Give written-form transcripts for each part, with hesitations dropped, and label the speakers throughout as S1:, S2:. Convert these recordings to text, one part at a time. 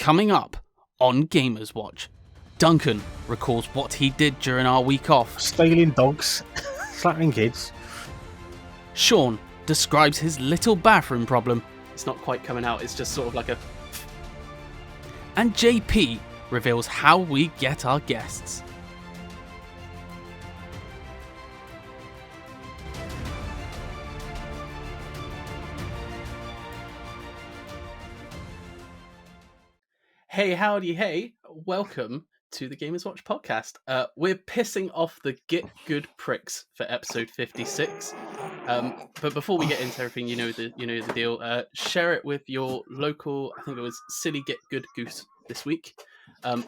S1: Coming up on Gamers Watch, Duncan recalls what he did during our week off.
S2: Stealing dogs, slapping kids.
S1: Shaun describes his little bathroom problem. It's not quite coming out, it's just sort of like a... And JP reveals how we get our guests. Hey, howdy, hey. Welcome to the Gamers Watch podcast. We're pissing off the Get Good pricks for episode 56. But before we get into everything, you know the deal. Share it with your local, I think it was Silly Get Good Goose this week.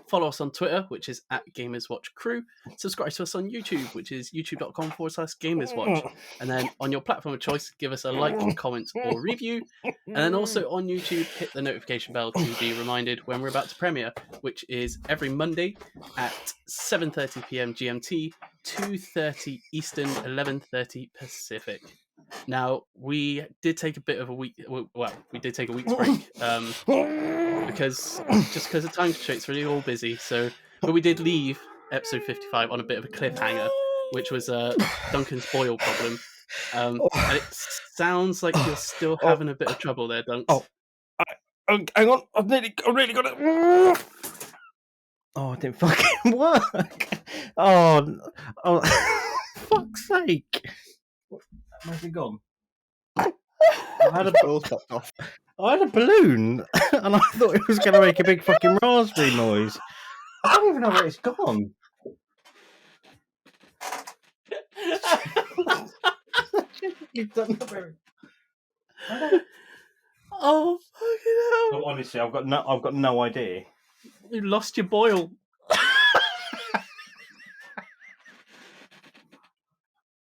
S1: Follow us on Twitter, which is @GamersWatchCrew. Subscribe to us on YouTube, which is youtube.com/GamersWatch. And then on your platform of choice, give us a like, comment, or review. And then also on YouTube, hit the notification bell to be reminded when we're about to premiere, which is every Monday at 7:30 p.m. GMT, 2:30 Eastern, 11:30 Pacific. Now, we did take a bit of a week. Well, we did take a week's break because of time constraints, we're really all busy. But we did leave episode 55 on a bit of a cliffhanger, which was Duncan's boil problem. And it sounds like you're still having a bit of trouble there, Dunk.
S2: Hang on, I've really got it. Oh, it didn't fucking work. Oh, fuck's sake. Where's it gone? I had a ball popped off. I had a balloon, and I thought it was going to make a big fucking raspberry noise. I don't even know where it's gone.
S1: Oh fucking hell!
S2: Honestly, I've got no idea.
S1: You lost your boil.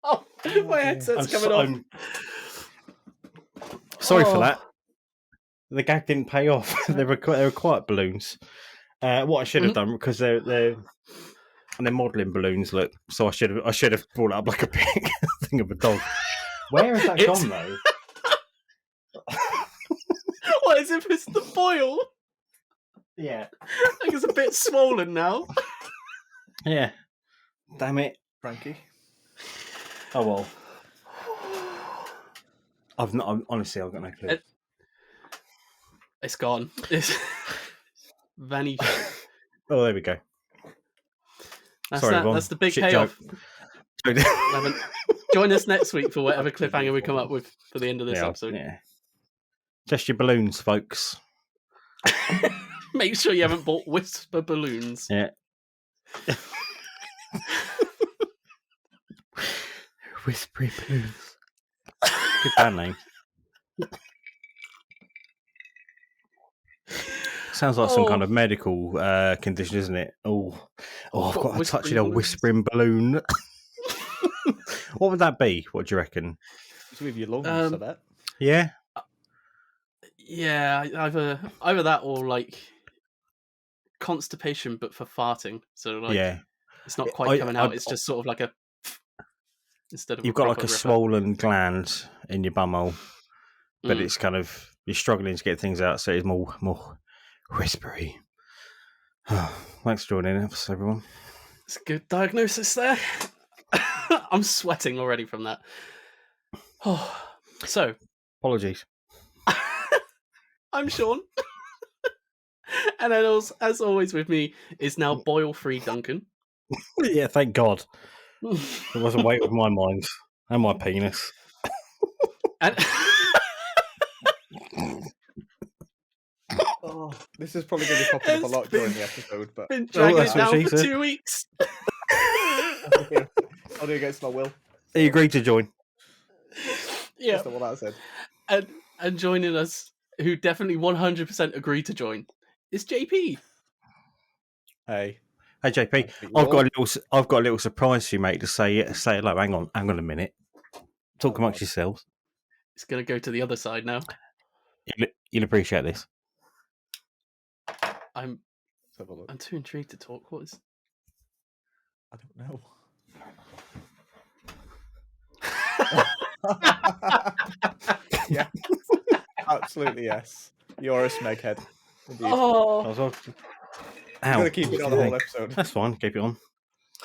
S1: Oh, my headset's coming off.
S2: Sorry for that. The gag didn't pay off. They were quiet balloons. What I should have done, because they're modelling balloons. Look, so I should have brought it up like a big thing of a dog. Where has that gone though?
S1: What is it? It's the boil.
S2: Yeah,
S1: I think it's a bit swollen now.
S2: Yeah. Damn it,
S3: Frankie.
S2: Oh well. I've got no clue.
S1: It's gone. It's vanished.
S2: Oh, there we go.
S1: That's the big payoff. Join us next week for whatever cliffhanger we come up with for the end of this episode.
S2: Yeah. Just your balloons, folks.
S1: Make sure you haven't bought Whisper balloons.
S2: Yeah. Whispery balloons. Good band name. Sounds like some kind of medical condition, isn't it? Oh, I've got a touch of a whispering balloon. What would that be? What do you reckon?
S3: It's with your lungs, I bet.
S2: Yeah.
S1: Yeah, either that or like constipation, but for farting. So like, it's not quite coming out. It's just sort of like a. Instead of
S2: you've got like a swollen gland in your bumhole, but it's kind of you're struggling to get things out, so it's more whispery. Thanks for joining us, everyone.
S1: It's a good diagnosis there. I'm sweating already from that. So,
S2: apologies.
S1: I'm Shaun. And as always with me is now boil-free Duncan.
S2: Yeah, thank God. There wasn't weight with my mind and my penis.
S1: And
S3: this is probably going to be popping up a lot during the episode, but
S1: been dragging it down for 2 weeks.
S3: I'll do against my will.
S2: He agreed to join.
S1: Yeah,
S3: that's not what that
S1: said. And joining us, who definitely 100% agreed to join, is JP.
S3: Hey,
S2: JP. I've got a little surprise for you, mate. To say hello. Hang on a minute. Talk amongst yourselves.
S1: It's going to go to the other side now.
S2: You'll appreciate this.
S1: I'm too intrigued to talk. What is?
S3: I don't know. Yeah, absolutely yes. You're a smeghead. Indeed.
S1: Oh,
S2: I was all...
S3: You've
S2: Ow.
S3: got to keep it on the whole episode.
S2: That's fine. Keep it on.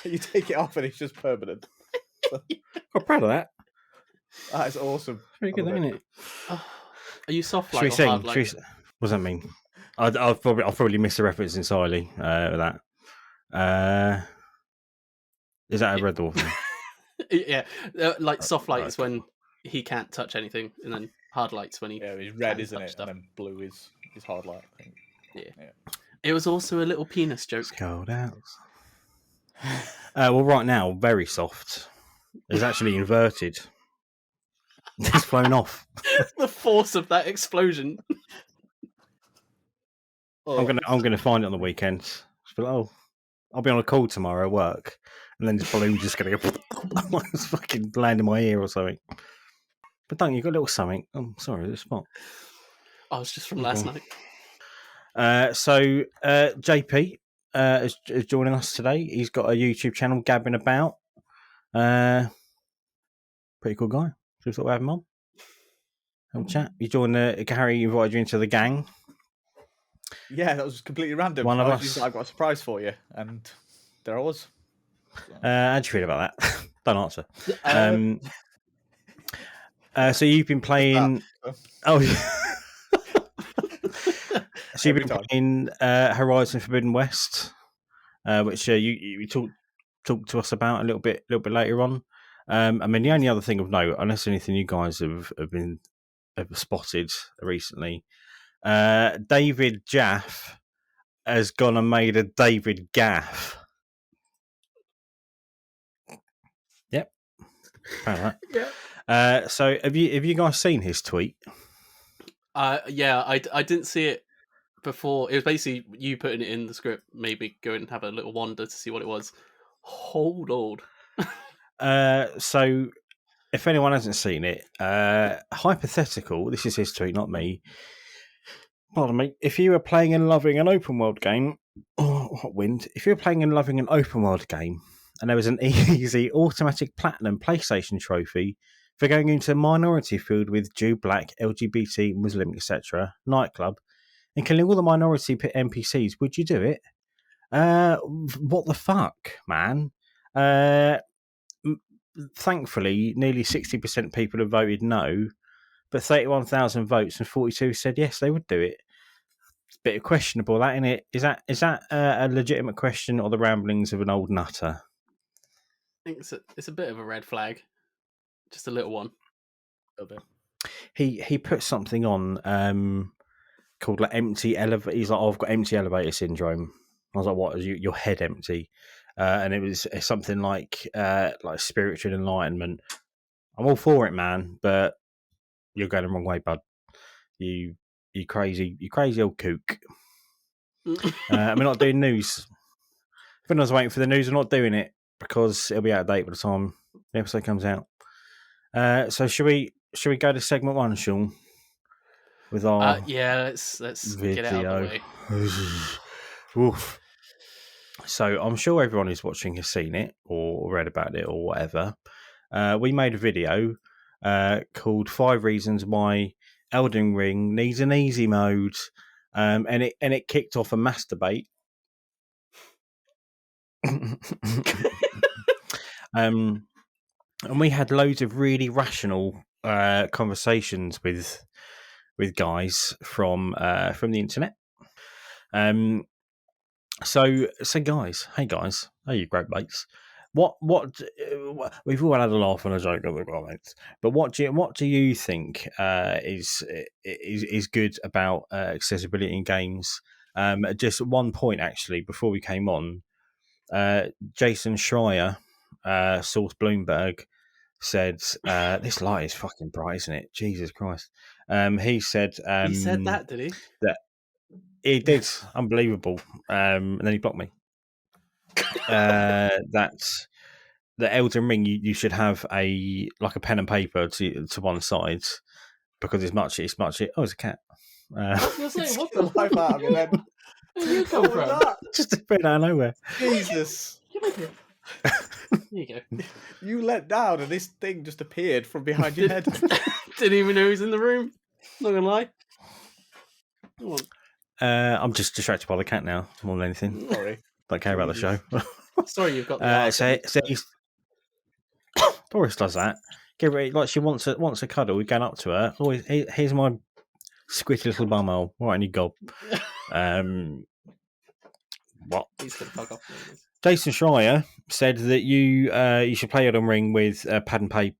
S3: You take it off and it's just permanent.
S2: I'm proud of that.
S3: That is awesome.
S2: Very good,
S3: I love
S2: ain't it?
S1: are you soft
S2: Should we
S1: light or
S2: sing?
S1: hard light?
S2: What does that mean? I'll probably miss the reference entirely with that. Is that a red dwarf thing?
S1: Yeah, like soft light
S2: right.
S1: is when he can't touch anything, and then hard light's when he.
S3: Yeah, it's red,
S1: can
S3: isn't
S1: touch
S3: it?
S1: stuff.
S3: And then blue is hard light, I think.
S1: Yeah. It was also a little penis joke.
S2: It's cold out. Well, right now, very soft. It's actually inverted. It's flown off.
S1: The force of that explosion.
S2: I'm gonna find it on the weekend. Just be like, oh, I'll be on a call tomorrow at work, and then this balloon's just gonna go it's fucking land in my ear or something. But don't you got a little something? Oh, sorry, the spot.
S1: Oh, it's just from last night.
S2: So JP is joining us today. He's got a YouTube channel, Gabbing About. Pretty cool guy. So we thought we'd have him on. Have a chat. You joined Gary invited you into the gang.
S3: Yeah, that was completely random.
S2: One of
S3: I was
S2: us.
S3: just like, I've got a surprise for you. And there I was.
S2: How do you feel about that? Don't answer. So you've been playing. Oh, yeah. So you've been playing Horizon Forbidden West, which you talk to us about a little bit later on. I mean, the only other thing of note, unless anything you guys have spotted recently, David Jaff has gone and made a David Gaff. Yep. All right.
S1: Yeah.
S2: So have you guys seen his tweet?
S1: Yeah, I didn't see it before. It was basically you putting it in the script. Maybe go and have a little wander to see what it was. Hold on.
S2: So if anyone hasn't seen it, hypothetical. This is his tweet, not me. Pardon me. If you were playing and loving an open world game, if you were playing and loving an open world game, and there was an easy automatic platinum PlayStation trophy for going into a minority field with Jew, Black, LGBT, Muslim, etc. nightclub and killing all the minority NPCs, would you do it? What the fuck, man? Thankfully, nearly 60% people have voted no, but 31,000 votes and 42 said yes, they would do it. It's a bit questionable, that, isn't it? Is that a legitimate question or the ramblings of an old nutter?
S1: I think it's a bit of a red flag. Just a little one. A little bit.
S2: He put something on called like empty elevator. He's like, oh, I've got empty elevator syndrome. I was like, what? Is your head empty? And it was something like spiritual enlightenment. I'm all for it, man, but you're going the wrong way, bud. You crazy old kook. We're not doing news. If anyone's waiting for the news, we're not doing it because it'll be out of date by the time the episode comes out. So should we go to segment 1, Shaun? With our
S1: let's
S2: video.
S1: get it out of the way.
S2: Oof. So I'm sure everyone who's watching has seen it or read about it or whatever. We made a video called 5 Reasons Why Elden Ring Needs an Easy Mode, and it kicked off a mass debate. And we had loads of really rational conversations with guys from the internet. So guys, hey guys, you great mates. What we've all had a laugh and a joke on the comments, but what do you think is good about accessibility in games? Just at one point actually before we came on, Jason Schreier, Source Bloomberg, said this light is fucking bright, isn't it? Jesus Christ. He said
S1: he said that, did he?
S2: That he did. Unbelievable. And then he blocked me. That's the Elden Ring. You should have a pen and paper to one side because it's much. Oh, it's a cat.
S1: I was gonna say, what
S3: the life out of your head.
S1: Where did you come from?
S2: Just a bit out of nowhere.
S3: Jesus.
S1: There you go.
S3: You let down and this thing just appeared from behind your head.
S1: Didn't even know he was in the room. Not gonna lie. Come on.
S2: I'm just distracted by the cat now more than anything.
S3: Sorry.
S2: Don't care about the show.
S1: Sorry, you've got the arse.
S2: Doris does that. Give her like she wants a cuddle. We're going up to her. Always, here's my squitty little bumhole. Right, and you gob. What?
S1: He's gonna fuck off.
S2: Jason Schreier said that you should play Elden Ring with a pad and pen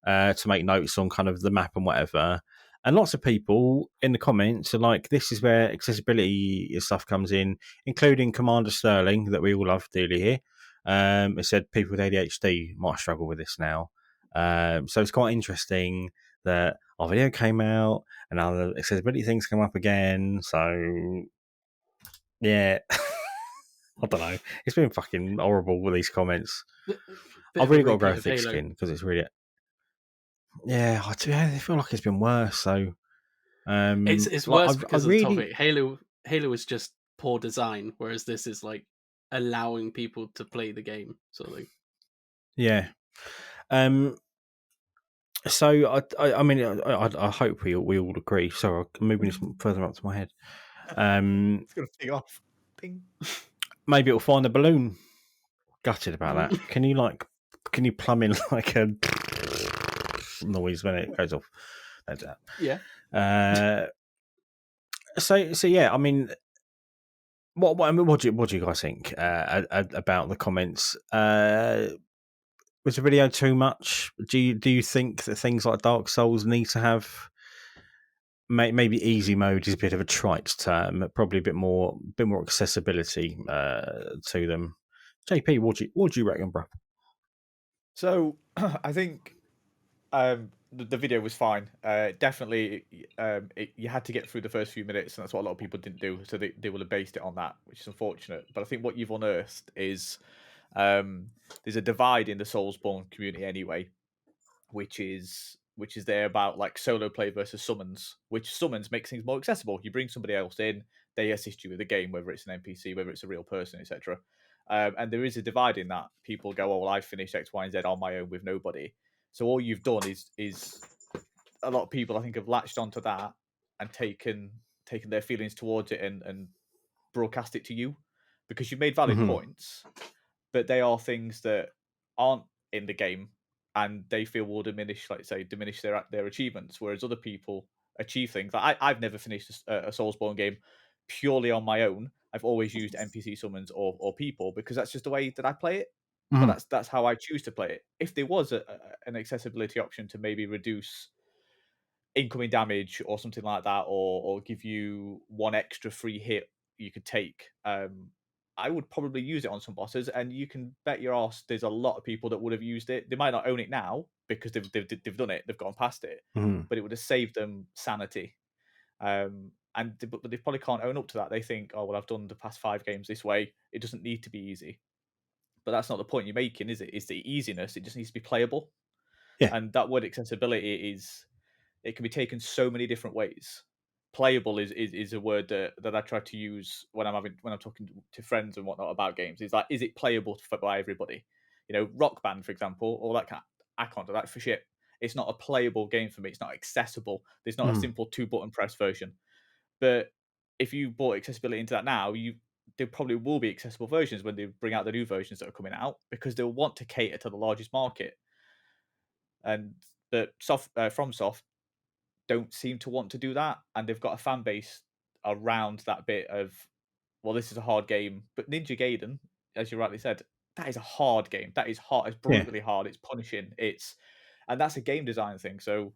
S2: to make notes on kind of the map and whatever. And lots of people in the comments are like, "This is where accessibility stuff comes in, including Commander Sterling that we all love dearly here." It said people with ADHD might struggle with this now. So it's quite interesting that our video came out and now the accessibility things come up again. So yeah, I don't know. It's been fucking horrible with these comments. I've really got to grow thick skin because it's really. Yeah, I feel like it's been worse. So
S1: it's worse because of the topic. Halo was just poor design, whereas this is like allowing people to play the game, sort of thing.
S2: Yeah. So I mean I hope we all agree. Sorry, I'm moving this further up to my head.
S3: It's gonna ping off. Ping.
S2: Maybe it'll find the balloon. Gutted about that. Can you plumb in like a noise when it goes off?
S1: Yeah.
S2: So yeah. I mean, what do you guys think about the comments? Was the video too much? Do you think that things like Dark Souls need to have maybe easy mode is a bit of a trite term, but probably a bit more accessibility to them? JP, what do you reckon, bro?
S3: So I think the video was fine. Definitely, you had to get through the first few minutes, and that's what a lot of people didn't do. So they will have based it on that, which is unfortunate. But I think what you've unearthed is there's a divide in the Soulsborne community anyway, which is there about like solo play versus summons, which summons makes things more accessible. You bring somebody else in, they assist you with the game, whether it's an NPC, whether it's a real person, etc. And there is a divide in that. People go, "Oh, well, I've finished X, Y, and Z on my own with nobody." So all you've done is a lot of people, I think, have latched onto that and taken their feelings towards it and broadcast it to you because you've made valid points, but they are things that aren't in the game and they feel will diminish, like say, diminish their achievements. Whereas other people achieve things. Like I've never finished a Soulsborne game purely on my own. I've always used NPC summons or people because that's just the way that I play it. But that's how I choose to play it. If there was an accessibility option to maybe reduce incoming damage or something like that, or give you one extra free hit you could take, I would probably use it on some bosses, and you can bet your ass there's a lot of people that would have used it. They might not own it now because they've done it, they've gone past it, but it would have saved them sanity. But they probably can't own up to that. They think, oh well, I've done the past 5 games this way. It doesn't need to be easy. But that's not the point you're making, is it? It's the easiness. It just needs to be playable.
S2: Yeah.
S3: And that word accessibility it can be taken so many different ways. Playable is a word that I try to use when I'm talking to friends and whatnot about games. Is like, is it playable by everybody? You know, Rock Band, for example, or I can't do that for shit. It's not a playable game for me. It's not accessible. There's not a simple 2-button press version. But if you brought accessibility into that now, there probably will be accessible versions when they bring out the new versions that are coming out, because they'll want to cater to the largest market. And FromSoft don't seem to want to do that, and they've got a fan base around that bit of, well, this is a hard game. But Ninja Gaiden, as you rightly said, that is a hard game. That is hard. It's brutally hard. It's punishing. And that's a game design thing. So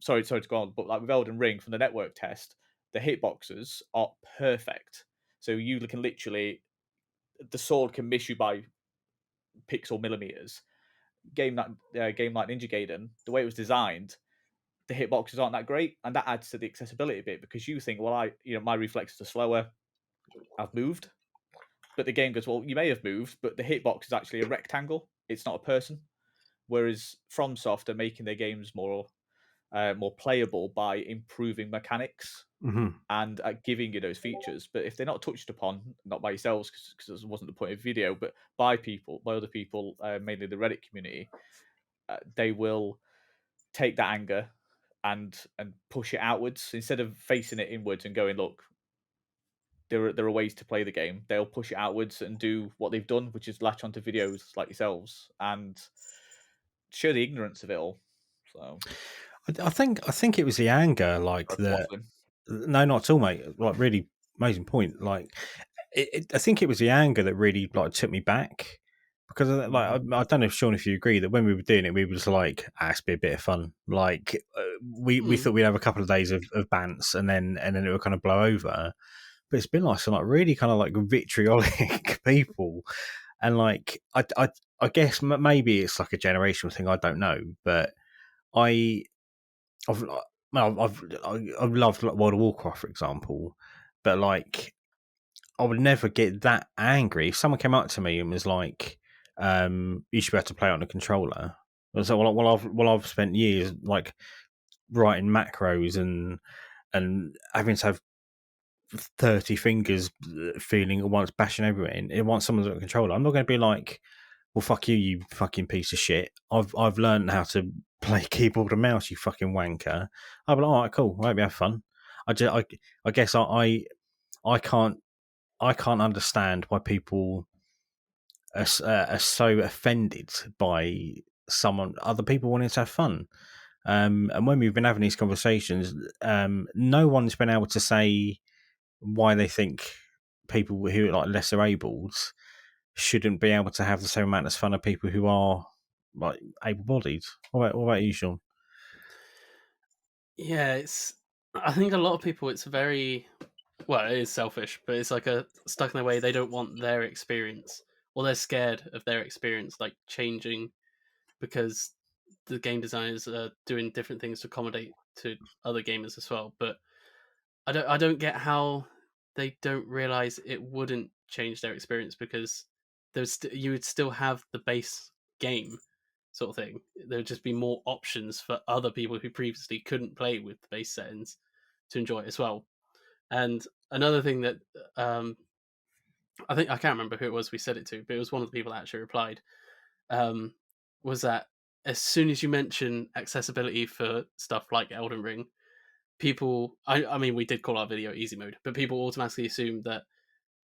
S3: sorry to go on, but like with Elden Ring, from the network test, the hitboxes are perfect. So you can literally, the sword can miss you by pixel millimeters. Game like Ninja Gaiden, the way it was designed, the hitboxes aren't that great, and that adds to the accessibility bit, because you think, well, my reflexes are slower, I've moved, but the game goes, well, you may have moved, but the hitbox is actually a rectangle, it's not a person. Whereas FromSoft are making their games more playable by improving mechanics and giving you those features. But if they're not touched upon, not by yourselves, because it wasn't the point of video, but by other people, mainly the Reddit community, they will take that anger and push it outwards instead of facing it inwards and going, look, there are ways to play the game. They'll push it outwards and do what they've done, which is latch onto videos like yourselves and show the ignorance of it all. So
S2: I think it was the anger, like
S3: that's
S2: the
S3: waffling.
S2: no, not at all, mate. Like really amazing point. Like I think it was the anger that really like took me back because I don't know if Sean, if you agree that when we were doing it, we were just like, it's be a bit of fun. Like we thought we'd have a couple of days of bants and then it would kind of blow over. But it's been like some like really kind of like vitriolic people, and like I guess maybe it's like a generational thing. I don't know, but I I've I've loved like World of Warcraft, for example, but like I would never get that angry if someone came up to me and was like, "You should be able to play on a controller." And so, I've spent years like writing macros and having to have 30 fingers feeling at once bashing everywhere, and it wants someone's got a controller. I'm not going to be like, well, fuck you, you fucking piece of shit. I've learned how to play keyboard and mouse, you fucking wanker. I'll be like, all right, cool. I hope you have fun. I guess I can't understand why people are so offended by other people wanting to have fun. And when we've been having these conversations, no one's been able to say why they think people who are like lesser abled shouldn't be able to have the same amount of fun as people who are like able-bodied. What about you, Sean?
S1: Yeah, I think a lot of people, it's very, well, it is selfish, but it's like a stuck in their way. They don't want their experience, or they're scared of their experience like changing because the game designers are doing different things to accommodate to other gamers as well. But I don't get how they don't realize it wouldn't change their experience, because you would still have the base game sort of thing. There would just be more options for other people who previously couldn't play with the base settings to enjoy it as well. And another thing that I think, I can't remember who it was we said it to, but it was one of the people that actually replied, um, was that as soon as you mention accessibility for stuff like Elden Ring, people, I mean, we did call our video easy mode, but people automatically assume that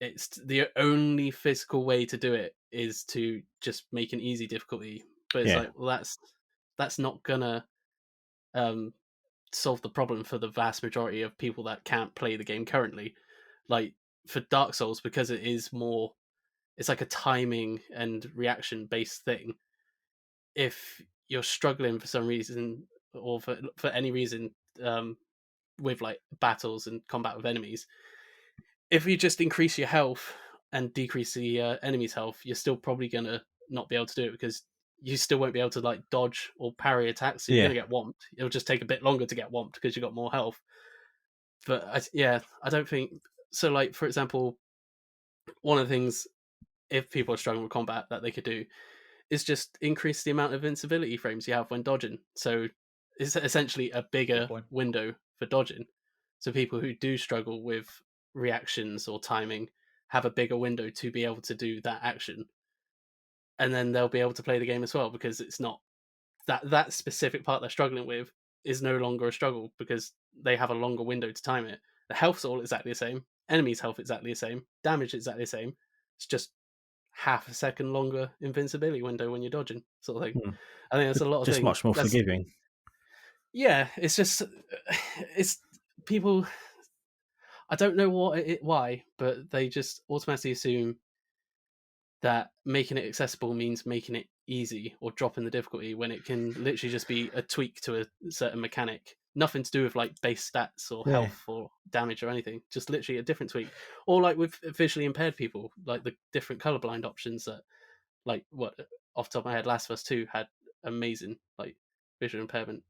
S1: it's the only physical way to do it is to just make an easy difficulty. But it's
S2: Yeah,
S1: like, well, that's not gonna um, solve the problem for the vast majority of people that can't play the game currently. Like for Dark Souls, because it is more, it's like a timing and reaction based thing. If you're struggling for some reason, or for any reason, um, with like battles and combat with enemies, if you just increase your health and decrease the enemy's health, you're still probably gonna not be able to do it, because you still won't be able to like dodge or parry attacks. So you're
S2: yeah,
S1: gonna get whomped. It'll just take a bit longer to get whomped because you got more health. But I don't think so. Like for example, one of the things, if people are struggling with combat, that they could do is just increase the amount of invincibility frames you have when dodging. So it's essentially a
S3: Good
S1: bigger
S3: point.
S1: window for dodging. So people who do struggle with reactions or timing have a bigger window to be able to do that action. And then they'll be able to play the game as well, because it's not that specific part they're struggling with is no longer a struggle, because they have a longer window to time it. The health's all exactly the same, enemies' health exactly the same, damage exactly the same. It's just half a second longer invincibility window when you're dodging, sort of thing.
S2: hmm.
S1: I think that's a lot of
S2: Just
S1: things.
S2: much more
S1: That's
S2: forgiving.
S1: Yeah, it's just it's people. I don't know why, but they just automatically assume that making it accessible means making it easy or dropping the difficulty, when it can literally just be a tweak to a certain mechanic. Nothing to do with like base stats or
S2: Yeah.
S1: health or damage or anything. Just literally a different tweak. Or like with visually impaired people, like the different colorblind options that, like, what, off the top of my head, Last of Us 2 had amazing like visual impairment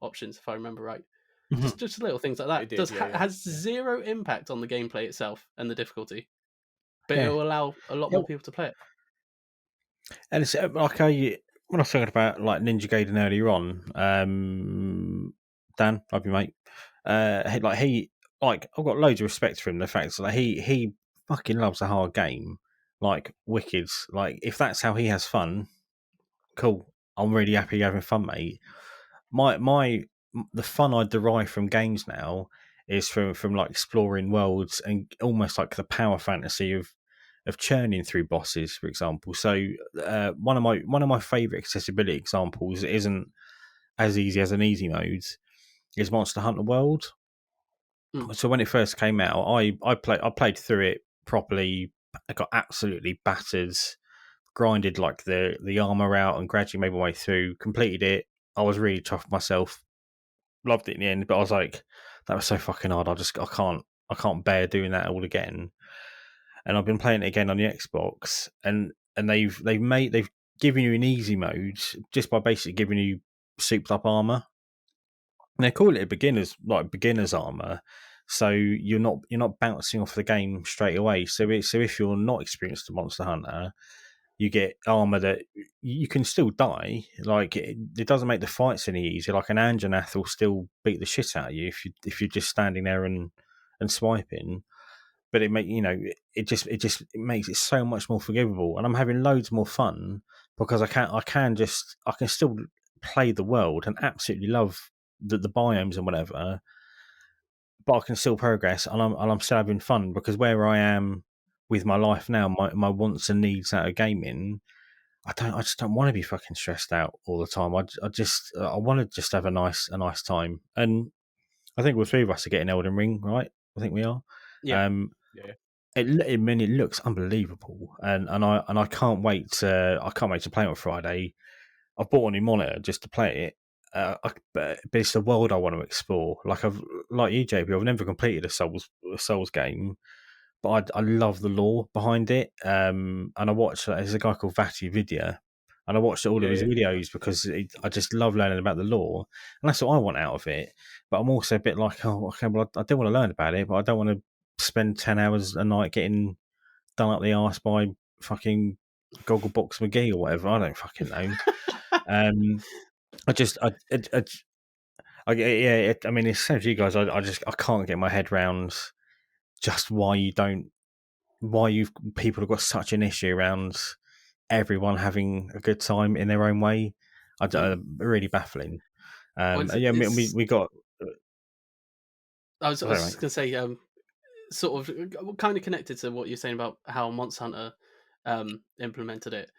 S1: options, if I remember right.
S2: Mhm.
S1: Just little things like that
S3: It did, yeah,
S1: has
S3: yeah.
S1: zero impact on the gameplay itself and the difficulty, but it
S2: Yeah.
S1: will allow a lot
S2: Yeah,
S1: more people to play it.
S2: and it's like when I was talking about like Ninja Gaiden earlier on, Dan, love you, mate. He like I've got loads of respect for him. The fact that he fucking loves a hard game, like wicked. Like if that's how he has fun, cool. I'm really happy you're having fun, mate. My the fun I derive from games now is from like exploring worlds and almost like the power fantasy of churning through bosses, for example. So one of my favorite accessibility examples isn't as easy as an easy mode is Monster Hunter World.
S1: Mm.
S2: So when it first came out, I played through it properly. I got absolutely battered, grinded like the armor out, and gradually made my way through. Completed it. I was really tough with myself. Loved it in the end, but I was like, that was so fucking hard. I can't bear doing that all again. And I've been playing it again on the Xbox, and they've given you an easy mode just by basically giving you souped up armor. And they call it a beginner's armor, so you're not bouncing off the game straight away. So if you're not experienced in Monster Hunter, you get armor that you can still die. Like it doesn't make the fights any easier. Like an Anjanath will still beat the shit out of you if you're just standing there and swiping. But it makes it so much more forgivable, and I'm having loads more fun because I can still play the world and absolutely love the biomes and whatever, but I can still progress, and I'm still having fun because where I am with my life now, my wants and needs out of gaming, I just don't want to be fucking stressed out all the time. I want to just have a nice time, and I think all three of us are getting Elden Ring, right? I think we are.
S1: Yeah.
S3: Yeah.
S2: It looks unbelievable, and I can't wait to play it on Friday. I've bought a new monitor just to play it. But it's the world I want to explore. Like you, JP, I've never completed a Souls game, but I love the lore behind it. And I watched there's a guy called Vati Vidya, and I watched all of his
S3: Yeah.
S2: videos because I just love learning about the lore, and that's what I want out of it. But I'm also a bit like, oh, okay, well, I do want to learn about it, but I don't want to spend 10 hours a night getting done up the arse by fucking Gogglebox McGee or whatever. I don't fucking know. I just, I mean, it's same as you guys. I can't get my head round just why people have got such an issue around everyone having a good time in their own way. Really baffling.
S1: Well,
S2: Yeah, we got.
S1: I was
S2: Sorry,
S1: just
S2: mate.
S1: going to say, sort of kind of connected to what you're saying about how Monster Hunter implemented it.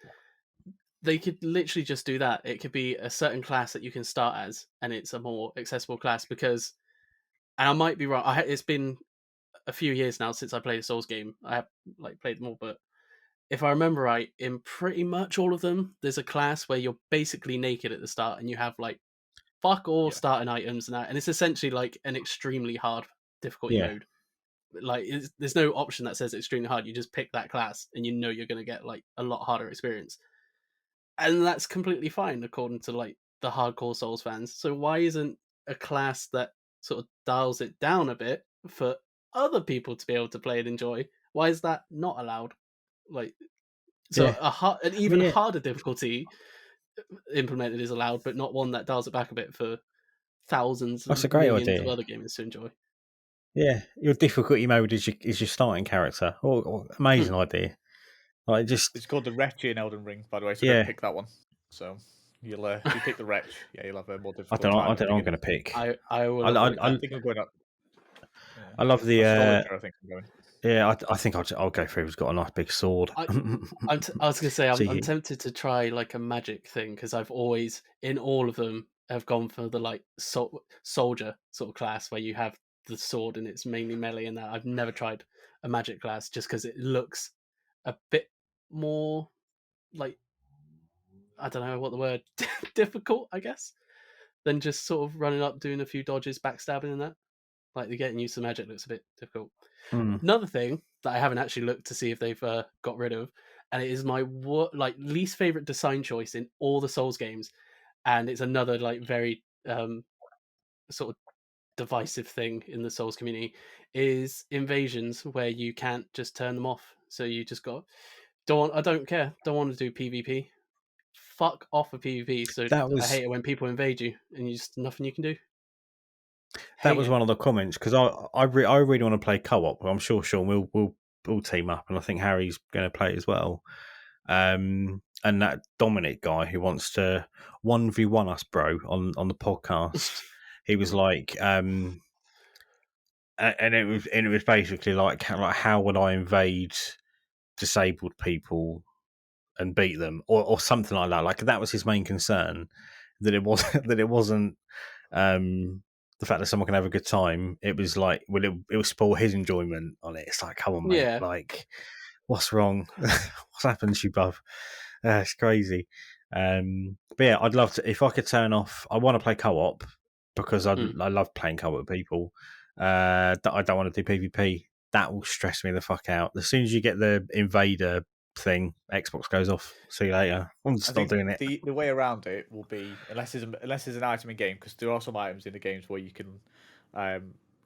S1: They could literally just do that. It could be a certain class that you can start as, and it's a more accessible class because, and I might be wrong. It's been a few years now since I played a Souls game. I have played them all, but if I remember right, in pretty much all of them, there's a class where you're basically naked at the start, and you have like fuck all
S3: Yeah.
S1: starting items and that, and it's essentially like an extremely hard difficulty
S2: Yeah.
S1: mode. Like there's no option that says extremely hard. You just pick that class, and you know you're going to get like a lot harder experience, and that's completely fine according to like the hardcore Souls fans. So why isn't a class that sort of dials it down a bit for other people to be able to play and enjoy? Why is that not allowed? Like, so
S2: Yeah.
S1: an
S2: I mean,
S1: even
S2: yeah,
S1: harder difficulty implemented is allowed, but not one that dials it back a bit for thousands
S2: that's
S1: and
S2: a great
S1: millions of
S2: idea.
S1: other gamers to enjoy.
S2: Yeah, your difficulty mode is your starting character. Amazing idea. Like just
S3: It's called the Wretch in Elden Ring, by the way, so don't
S2: yeah.
S3: pick that one. So you'll if you pick the Wretch, yeah, you'll have a more
S2: I
S3: difficult
S2: don't know.
S3: time
S2: I
S3: at the
S2: don't know. What I'm
S3: beginning.
S2: going to pick.
S1: I will
S2: I,
S1: avoid
S2: I,
S3: I
S1: that.
S3: think I'm going up. Yeah.
S2: I love the
S3: Astrologer, I think I'm going.
S2: yeah. I think I'll go for who's got a nice big sword.
S1: I I was gonna say I'm
S2: See,
S1: tempted to try like a magic thing because I've always in all of them have gone for the like soldier sort of class where you have the sword and it's mainly melee and that. I've never tried a magic class just because it looks a bit more like I don't know what the word difficult I guess than just sort of running up doing a few dodges, backstabbing and that. Like the getting used to magic looks a bit difficult.
S2: mm,
S1: Another thing that I haven't actually looked to see if they've got rid of, and it is my least favorite design choice in all the Souls games, and it's another like very sort of divisive thing in the Souls community, is invasions where you can't just turn them off. So you just got I don't care. Don't want to do PvP. Fuck off of PvP. So
S2: that
S1: I
S2: was
S1: hate it when people invade you and you just nothing you can do.
S2: that
S1: Hate
S2: was
S1: it.
S2: one of the comments because I really want to play co-op. I'm sure Sean will team up, and I think Harry's going to play as well. And that Dominic guy who wants to 1v1 us, bro, on the podcast. he was like, and it was basically like how would I invade disabled people and beat them, or something like that. Like that was his main concern. That it was that it wasn't the fact that someone can have a good time. It was like, well, it will spoil his enjoyment on it. It's like, come on, mate.
S1: Yeah.
S2: Like, what's wrong? What's happened to you, bruv? It's crazy. But yeah, I'd love to, if I could turn off. I want to play co-op because I love playing co-op with people. I don't want to do PvP. That will stress me the fuck out. As soon as you get the invader thing, Xbox goes off. See you later. I'm just not doing it.
S3: The way around it will be, unless there's an item in game, because there are some items in the games where you can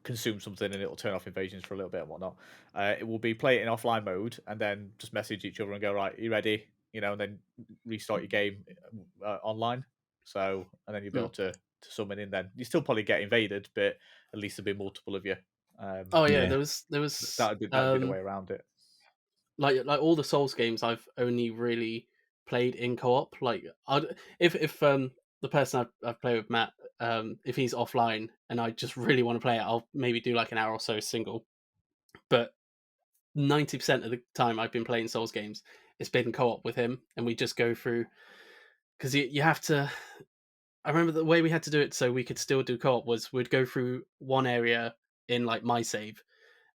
S3: consume something and it'll turn off invasions for a little bit and whatnot. It will be play it in offline mode and then just message each other and go, right, are you ready? You know, and then restart your game online. So, and then you'll be able to summon in. Then you still probably get invaded, but at least there'll be multiple of you.
S1: Oh yeah,
S2: Yeah.
S1: there was
S3: That'd be the way around it.
S1: like all the Souls games I've only really played in co-op. Like if the person I've played with, Matt, if he's offline and I just really want to play it, I'll maybe do like an hour or so single. But 90% of the time I've been playing Souls games, it's been co-op with him, and we just go through, because you have to. I remember the way we had to do it so we could still do co-op was we'd go through one area in like my save,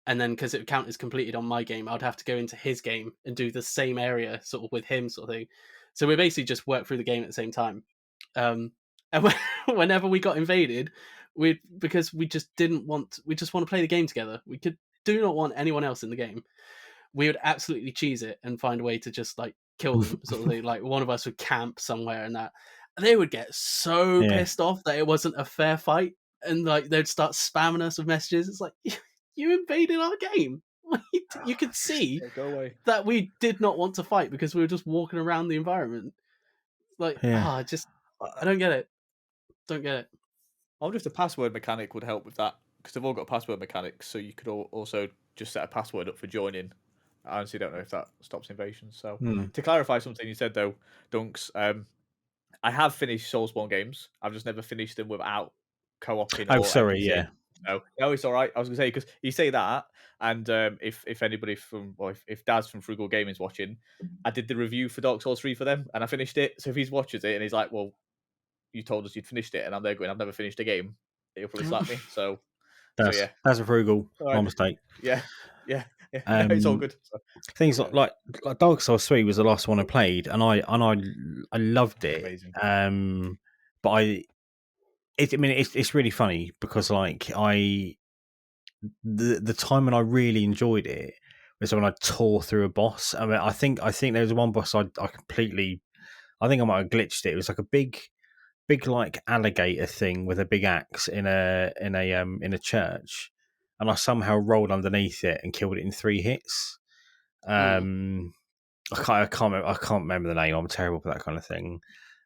S1: and then because it would count as completed on my game, I'd have to go into his game and do the same area sort of with him, sort of thing. So we basically just worked through the game at the same time. And whenever we got invaded, because we just want to play the game together. We do not want anyone else in the game. We would absolutely cheese it and find a way to just like kill them, sort of thing. Like one of us would camp somewhere and that. And they would get so pissed off that it wasn't a fair fight, and like they'd start spamming us with messages. It's like, you invaded our game. You could see
S3: Go away.
S1: that we did not want to fight because we were just walking around the environment. Like, I don't get it. Don't get it.
S3: I wonder if the password mechanic would help with that, because they've all got password mechanics, so you could also just set a password up for joining. I honestly don't know if that stops invasions. So to clarify something you said though, Dunks, I have finished Soulsborne games. I've just never finished them without co-oping.
S2: Oh, sorry, yeah.
S3: No, it's all right. I was gonna say, because you say that, and if anybody if Daz from Frugal Gaming's watching, I did the review for Dark Souls 3 for them, and I finished it. So if he watches it and he's like, "Well, you told us you'd finished it," and I'm there going, "I've never finished a game," he'll probably slap me. So yeah,
S2: that's a Frugal.
S3: All right.
S2: My mistake.
S3: Yeah. It's all good. So,
S2: things like Dark Souls 3 was the last one I played, and I loved it.
S3: Amazing.
S2: But it's really funny because like the time when I really enjoyed it was when I tore through a boss. I mean, I think there was one boss I completely. I think I might have glitched it. It was like a big like alligator thing with a big axe in a church, and I somehow rolled underneath it and killed it in 3 hits. I can't remember the name. I'm terrible for that kind of thing.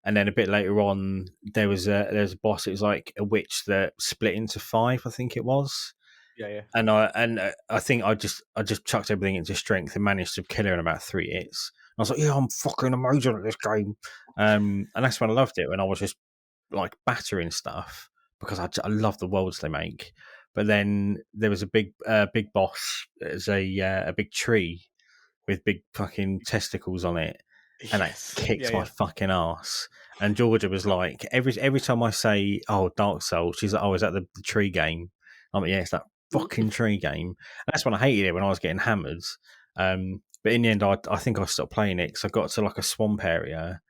S2: And then a bit later on, there was a boss. It was like a witch that split into 5. I think it was.
S3: Yeah.
S2: And I think I just chucked everything into strength and managed to kill her in about 3 hits. And I was like, yeah, I'm fucking amazing at this game. And that's when I loved it, when I was just like battering stuff, because I love the worlds they make. But then there was a big boss. It's a big tree with big fucking testicles on it, and that kicked my fucking ass. And Georgia was like, every time I say, "Oh, Dark Souls," she's like, "Oh, is that the tree game?" I'm like, "Yeah, it's that fucking tree game." And that's when I hated it, when I was getting hammered. But in the end, I think I stopped playing it because I got to like a swamp area,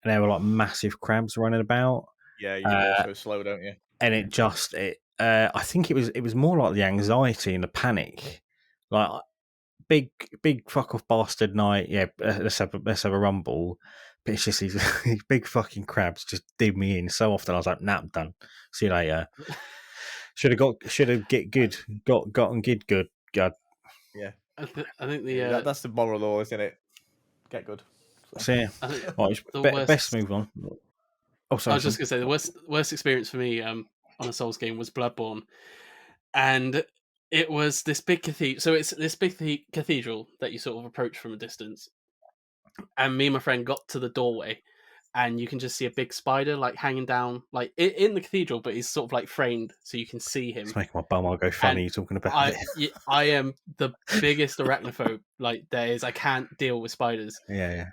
S2: and there were like massive crabs running about.
S3: Yeah, you walk so slow, don't you?
S2: And I think it was more like the anxiety and the panic, like big fuck off bastard night. Yeah, let's have a rumble. But it's just these big fucking crabs just did me in so often. I was like, nah, I'm done. See you later. Should have gotten good. God.
S3: Yeah.
S1: I think
S3: that's the moral law, isn't it? Get good.
S2: So yeah. Best move on. Oh, sorry.
S1: I was just gonna say the worst experience for me on a Souls game was Bloodborne, and it was this big cathedral. So it's this big cathedral that you sort of approach from a distance. And me and my friend got to the doorway, and you can just see a big spider like hanging down, like in the cathedral, but he's sort of like framed so you can see him.
S2: It's making my bum all go
S1: And
S2: funny talking about it.
S1: I am the biggest arachnophobe like there is. I can't deal with spiders.
S2: Yeah.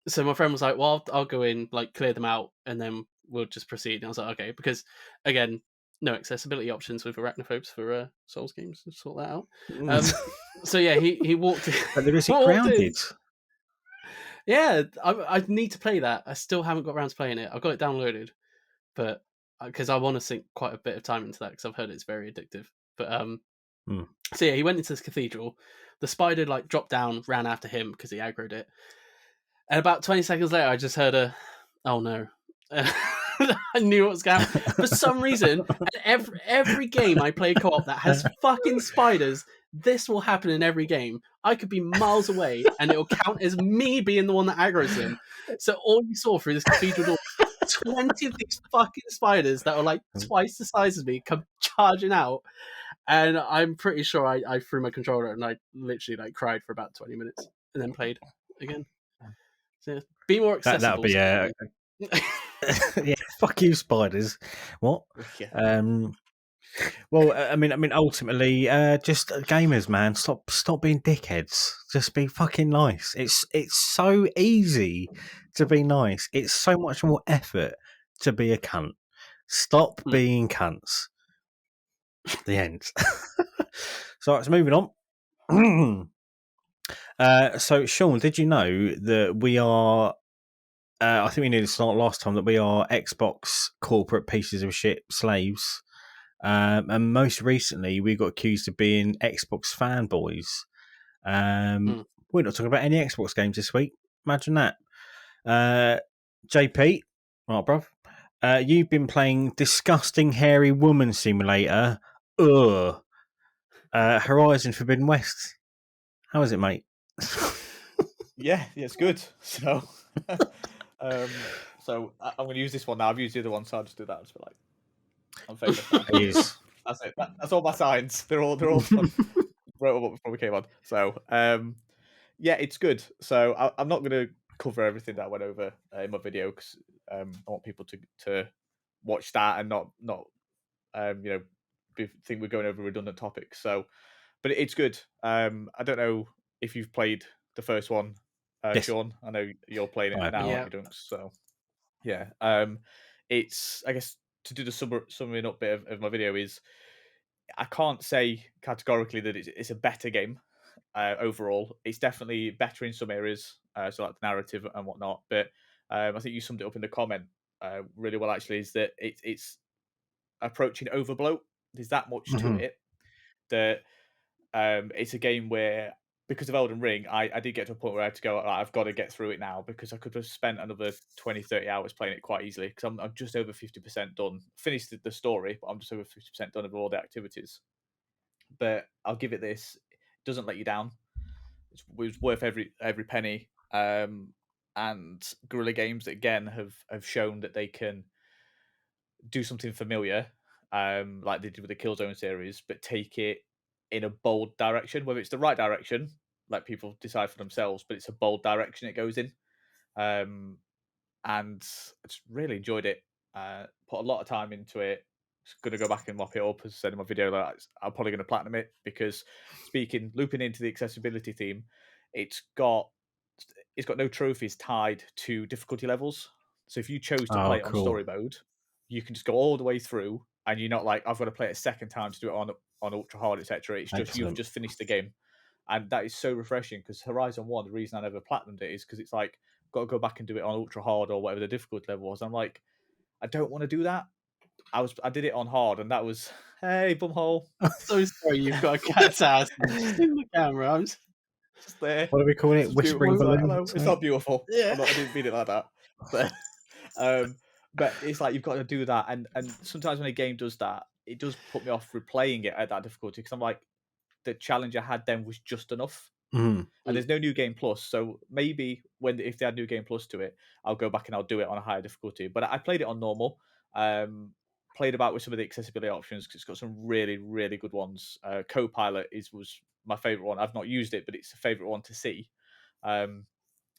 S1: So my friend was like, "Well, I'll go in, like clear them out, and then we'll just proceed." And I was like, "Okay," because again, no accessibility options with arachnophobes for Souls games. To sort that out. So yeah, he walked in.
S2: But there is it
S1: walked in.
S2: grounded.
S1: Yeah, I need to play that. I still haven't got around to playing it. I've got it downloaded, but because I want to sink quite a bit of time into that because I've heard it's very addictive. But so yeah, he went into this cathedral. The spider like dropped down, ran after him because he aggroed it. And about 20 seconds later, I just heard a, "Oh no." I knew what was going to happen. For some reason, every game I play co-op that has fucking spiders, this will happen in every game. I could be miles away and it'll count as me being the one that aggroes them. So all you saw through this cathedral door, 20 of these fucking spiders that were like twice the size of me come charging out. And I'm pretty sure I threw my controller and I literally like cried for about 20 minutes and then played again. So be more accessible.
S2: That'd be yeah, fuck you, spiders. What?
S3: Yeah.
S2: Well, I mean, ultimately, just gamers, man. Stop being dickheads. Just be fucking nice. It's so easy to be nice. It's so much more effort to be a cunt. Stop being cunts. The end. So it's moving on. So Shaun, did you know that we are? I think we knew this last time that we are Xbox corporate pieces of shit slaves. And most recently, we got accused of being Xbox fanboys. We're not talking about any Xbox games this week. Imagine that. JP, right, bruv. You've been playing disgusting hairy woman simulator. Horizon Forbidden West. How is it, mate?
S3: Yeah, it's good. So, so I'm going to use this one now. I've used the other one, so I'll just do that. I'll just be like, I'm famous. That's it. That's all my signs. They're all done. Wrote them up before we came on. So, yeah, it's good. So I'm not going to cover everything that I went over in my video because I want people to watch that and not think we're going over redundant topics. So, but it's good. I don't know if you've played the first one,
S2: Yes.
S3: Shaun. I know you're playing it now,
S1: yeah.
S3: aren't you, Dunks? So, yeah. It's, I guess, to do the summing up bit of my video is, I can't say categorically that it's a better game overall. It's definitely better in some areas, so like the narrative and whatnot. But I think you summed it up in the comment really well. Actually, is that it's approaching overbloat. There's that much to it that it's a game where, because of Elden Ring, I did get to a point where I had to go, I've got to get through it now, because I could have spent another 20, 30 hours playing it quite easily, because I'm just over 50% done. Finished the story, but I'm just over 50% done of all the activities. But I'll give it this. It doesn't let you down. It was worth every penny. And Guerrilla Games, again, have shown that they can do something familiar, like they did with the Killzone series, but take it in a bold direction. Whether it's the right direction, let people decide for themselves, but it's a bold direction it goes in. And I just really enjoyed it. Put a lot of time into it. Just going to go back and mop it up, as I said in my video. Like, I'm probably going to platinum it because, looping into the accessibility theme, it's got no trophies tied to difficulty levels. So if you chose to play it on story mode, you can just go all the way through, and you're not like, I've got to play it a second time to do it on ultra hard, etc. It's just you've just finished the game, and that is so refreshing. Because Horizon 1, the reason I never platinumed it is because it's like, got to go back and do it on ultra hard or whatever the difficulty level was. I'm like, I don't want to do that. I did it on hard, and that was, hey, bumhole.
S1: So sorry, you've got a cat's ass in the camera. I'm just
S3: there.
S2: What are we calling it? Whispering balloon.
S3: It's not beautiful.
S1: Yeah.
S3: I didn't mean it like that. But it's like, you've got to do that, and sometimes when a game does that, it does put me off replaying it at that difficulty, because I'm like, the challenge I had then was just enough. And there's no new game plus, so maybe if they add new game plus to it, I'll go back and I'll do it on a higher difficulty. But I played it on normal. Played about with some of the accessibility options, because it's got some really, really good ones. Copilot was my favorite one. I've not used it, but it's a favorite one to see.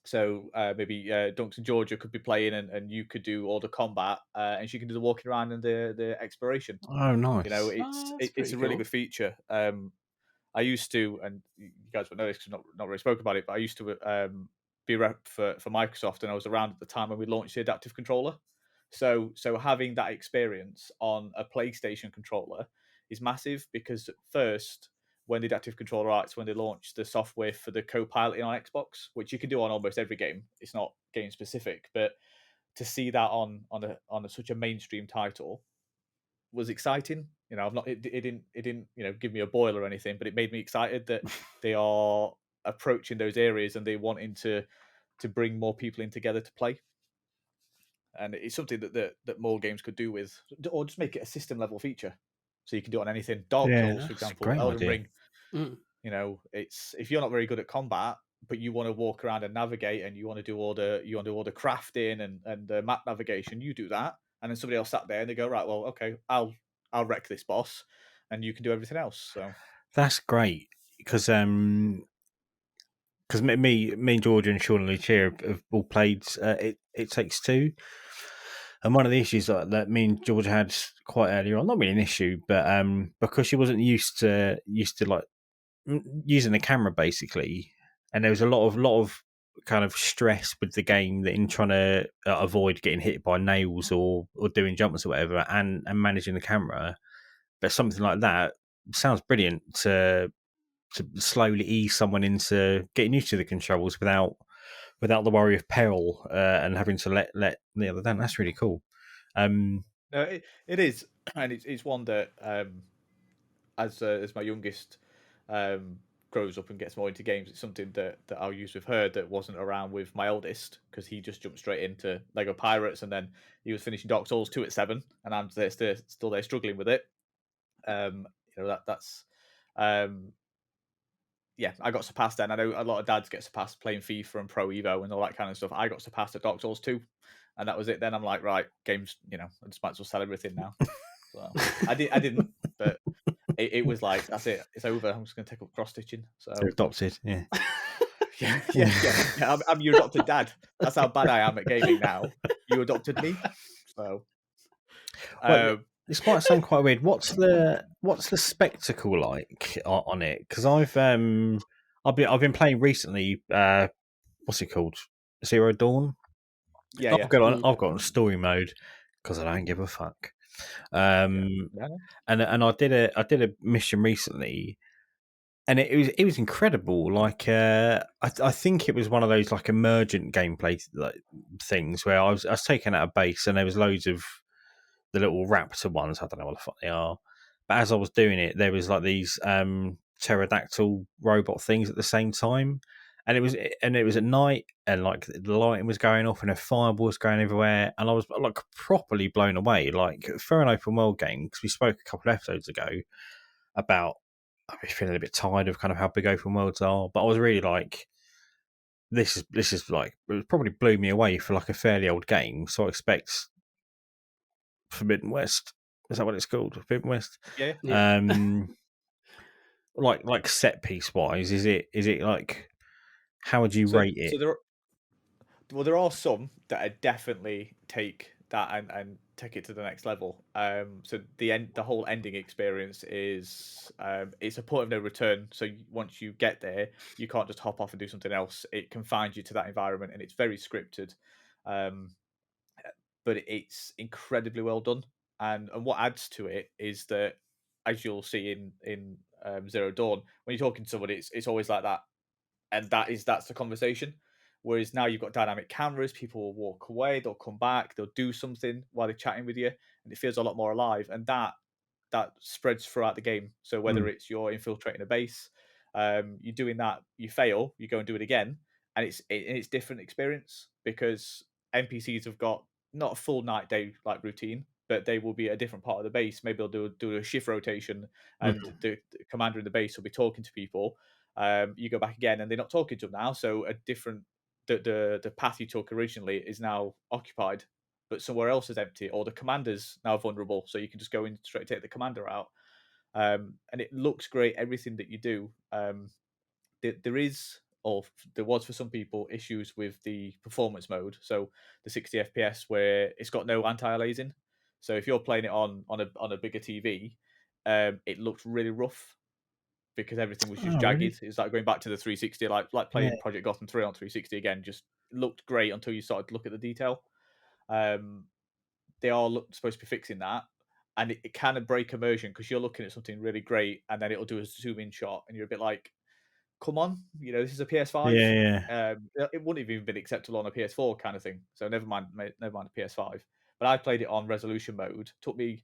S3: So maybe Duncan Georgia could be playing, and you could do all the combat, and she can do the walking around and the exploration.
S2: Oh,
S3: You know,
S2: nice.
S1: Oh, that's
S3: it's
S1: pretty
S3: a really
S1: cool.
S3: good feature. I used to, and you guys would know this because not really spoke about it, but I used to be a rep for Microsoft, and I was around at the time when we launched the adaptive controller. So having that experience on a PlayStation controller is massive because at first, when the adaptive controller arts, when they launched the software for the co-piloting on Xbox, which you can do on almost every game, it's not game specific, but to see that on such a mainstream title was exciting. You know, I've not it didn't give me a boil or anything, but it made me excited that they are approaching those areas and they wanting to bring more people in together to play. And it's something that more games could do with, or just make it a system level feature, so you can do it on anything. Dark
S2: Yeah,
S3: Souls, for
S2: that's a
S3: example,
S2: great
S3: Elden
S2: idea.
S3: Ring.
S1: Mm.
S3: You know, it's if you're not very good at combat, but you want to walk around and navigate, and you want to do all the crafting and the map navigation, you do that, and then somebody else sat there and they go, right, well, okay, I'll wreck this boss, and you can do everything else. So
S2: That's great because me, Georgia, and Shaun and Lucia have all played It Takes Two, and one of the issues that me and Georgia had quite early on, not really an issue, but because she wasn't used to like using the camera basically, and there was a lot of kind of stress with the game that in trying to avoid getting hit by nails or doing jumps or whatever, and managing the camera. But something like that sounds brilliant to slowly ease someone into getting used to the controls without the worry of peril and having to let the other down. That's really cool.
S3: no, it is, and it's one that as my youngest um, grows up and gets more into games, it's something that I'll use with her that wasn't around with my eldest because he just jumped straight into Lego Pirates, and then he was finishing Dark Souls 2 at 7, and I'm still there struggling with it. That's um, yeah, I got surpassed then. I know a lot of dads get surpassed playing FIFA and Pro Evo and all that kind of stuff. I got surpassed at Dark Souls 2, and that was it. Then I'm like, right, games, I just might as well sell everything now. So I didn't, but it was like, that's it, it's over. I'm just going to take up cross stitching.
S2: They're
S3: So
S2: adopted, yeah.
S3: yeah. I'm your adopted dad. That's how bad I am at gaming now. You adopted me, so
S2: Well,
S3: um,
S2: this might sound quite weird. What's the spectacle like on it? Because I've been playing recently. What's it called? Zero Dawn.
S3: yeah.
S2: I've got on story mode because I don't give a fuck.
S3: Yeah.
S2: Um,
S3: No.
S2: and I did a mission recently, and it was incredible. Like I think it was one of those like emergent gameplay like things where I was taken out of base and there was loads of the little raptor ones. I don't know what the fuck they are, but as I was doing it, there was like these pterodactyl robot things at the same time, and it was at night, and like the lighting was going off, and a fireball was going everywhere, and I was like properly blown away. Like for an open world game, because we spoke a couple of episodes ago about I was feeling a bit tired of kind of how big open worlds are, but I was really like. This is like it probably blew me away for like a fairly old game. So I expect Forbidden West. Is that what it's called? Forbidden West.
S3: Yeah.
S1: Yeah.
S2: Like set piece wise, is it like how would you
S3: So
S2: rate it?
S3: so there are some that I definitely take that and take it to the next level. So the whole ending experience is it's a point of no return. So once you get there, you can't just hop off and do something else. It confines you to that environment, and it's very scripted. Um, but it's incredibly well done. And what adds to it is that, as you'll see in Zero Dawn, when you're talking to somebody, it's always like that, and that's the conversation. Whereas now you've got dynamic cameras, people will walk away, they'll come back, they'll do something while they're chatting with you, and it feels a lot more alive. And that spreads throughout the game. So whether
S2: Mm,
S3: it's you're infiltrating a base, you're doing that, you fail, you go and do it again, and it's different experience because NPCs have got not a full night day like routine, but they will be at a different part of the base. Maybe they'll do a shift rotation, and
S2: mm,
S3: the commander in the base will be talking to people. You go back again, and they're not talking to them now. So a different the path you took originally is now occupied, but somewhere else is empty, or the commander's now vulnerable. So you can just go in straight take the commander out, and it looks great. Everything that you do, there is there was for some people, issues with the performance mode. So the 60 FPS where it's got no anti-aliasing. So if you're playing it on a bigger TV, it looked really rough because everything was just
S2: Oh,
S3: jagged.
S2: really?
S3: It's like going back to the 360, like
S2: Yeah.
S3: playing Project Gotham 3 on 360 again. Just looked great until you started to look at the detail. They are supposed to be fixing that, and it kind of break immersion because you're looking at something really great, and then it'll do a zoom in shot, and you're a bit like, "Come on, this is a PS5."
S2: Yeah.
S3: It wouldn't have even been acceptable on a PS4 kind of thing. So never mind a PS5. But I played it on resolution mode. Took me,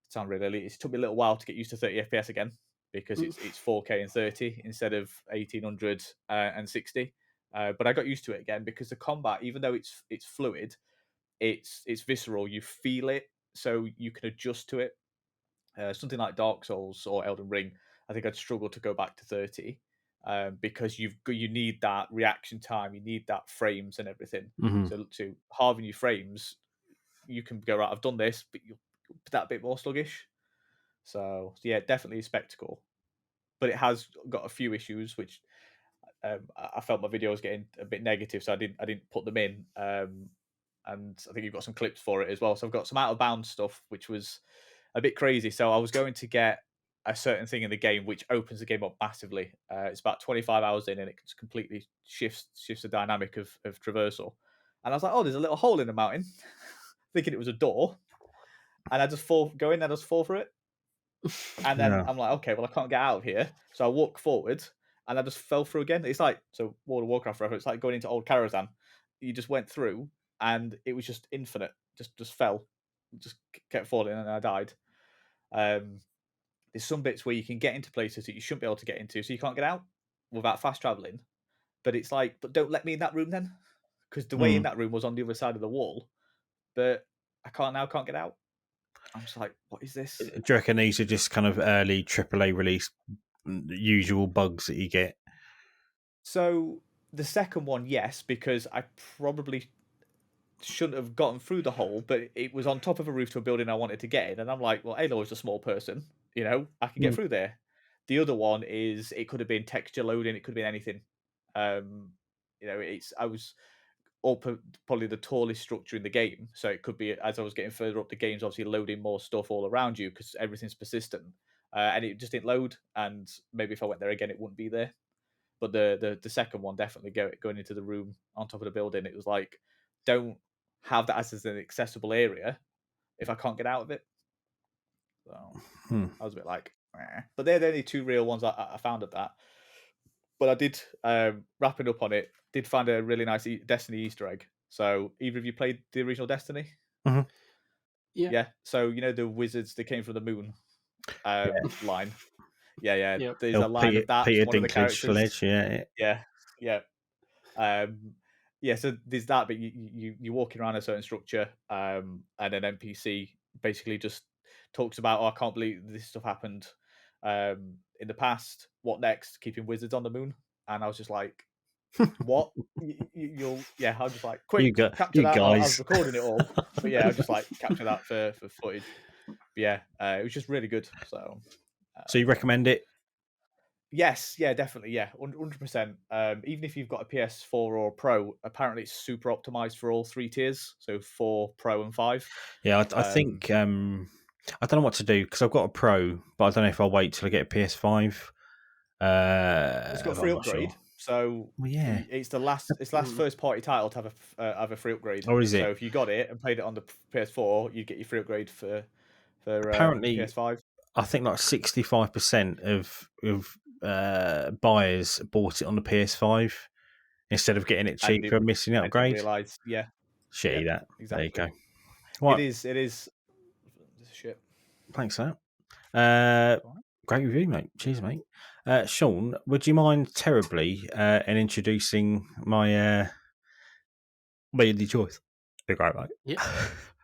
S3: sound really elite, it took me a little while to get used to 30 FPS again because it's 4K and 30 instead of 1800 and 60. But I got used to it again because the combat, even though it's fluid, it's visceral. You feel it, so you can adjust to it. Something like Dark Souls or Elden Ring, I think I'd struggle to go back to 30 because you need that reaction time, you need that frames and everything.
S2: Mhm.
S3: So to halving your frames, you can go, right, I've done this, but you'll that bit more sluggish. So yeah, definitely a spectacle, but it has got a few issues which I felt my video was getting a bit negative, so I didn't put them in. And I think you've got some clips for it as well. So I've got some out of bounds stuff, which was a bit crazy. So I was going to get a certain thing in the game, which opens the game up massively. It's about 25 hours in, and it completely shifts the dynamic of traversal. And I was like, oh, there's a little hole in the mountain, thinking it was a door, and I just go in, and I just fall for it. And then
S2: Yeah.
S3: I'm like, okay, well, I can't get out of here. So I walk forward, and I just fell through again. It's like, so World of Warcraft forever, it's like going into old Karazhan. You just went through, and it was just infinite. Just fell. Just kept falling, and I died. There's some bits where you can get into places that you shouldn't be able to get into, so you can't get out without fast traveling. But it's like, but don't let me in that room then, because the way in that room was on the other side of the wall. But I can't get out. I'm just like, what is this?
S2: Do you reckon these are just kind of early AAA release usual bugs that you get?
S3: So the second one, yes, because I probably shouldn't have gotten through the hole, but it was on top of a roof to a building I wanted to get in, and I'm like, well, Alo is a small person, I can get through there. The other one is it could have been texture loading, it could have been anything. I was probably the tallest structure in the game, so it could be as I was getting further up, the game's obviously loading more stuff all around you because everything's persistent, and it just didn't load. And maybe if I went there again, it wouldn't be there. But the second one, definitely going into the room on top of the building, it was like, don't have that as an accessible area if I can't get out of it. So I was a bit like, eh. But they're the only two real ones I found of that. But I did, wrapping up on it, did find a really nice Destiny Easter egg. So either of you played the original Destiny?
S2: Mhm.
S1: Yeah.
S3: So the wizards that came from the moon line. Yeah.
S1: Yep.
S3: There's a line of that.
S2: Peter
S3: One of the
S2: Dinklage
S3: characters.
S2: Sledge,
S3: Yeah. So there's that, but you're walking around a certain structure, and an NPC basically just talks about, oh, I can't believe this stuff happened in the past. What next? Keeping wizards on the moon. And I was just like, what? I was just like, quick, capture that. I was recording it all, but yeah, I was just like, capture that for footage. But yeah, it was just really good. So
S2: you recommend it?
S3: Yes, yeah, definitely, yeah, 100%. Even if you've got a PS4 or a Pro, apparently it's super optimized for all three tiers, so 4, Pro, and 5.
S2: Yeah, I think I don't know what to do because I've got a Pro, but I don't know if I'll wait till I get a PS5.
S3: It's got a free
S2: I'm not
S3: upgrade,
S2: sure.
S3: so
S2: yeah,
S3: it's the last first party title to have a free upgrade.
S2: Or is it?
S3: So if you got it and played it on the PS4, you get your free upgrade for
S2: Apparently,
S3: PS5.
S2: I think like 65% of buyers bought it on the PS5 instead of getting it cheaper and missing the upgrade.
S3: Realize, yeah,
S2: shitty that.
S3: Exactly.
S2: There you go. Right.
S3: It is shit.
S2: Thanks for that. Great review, mate. Cheers, mate. Shaun, would you mind terribly in introducing my indie choice? Be great, mate.
S1: Yeah.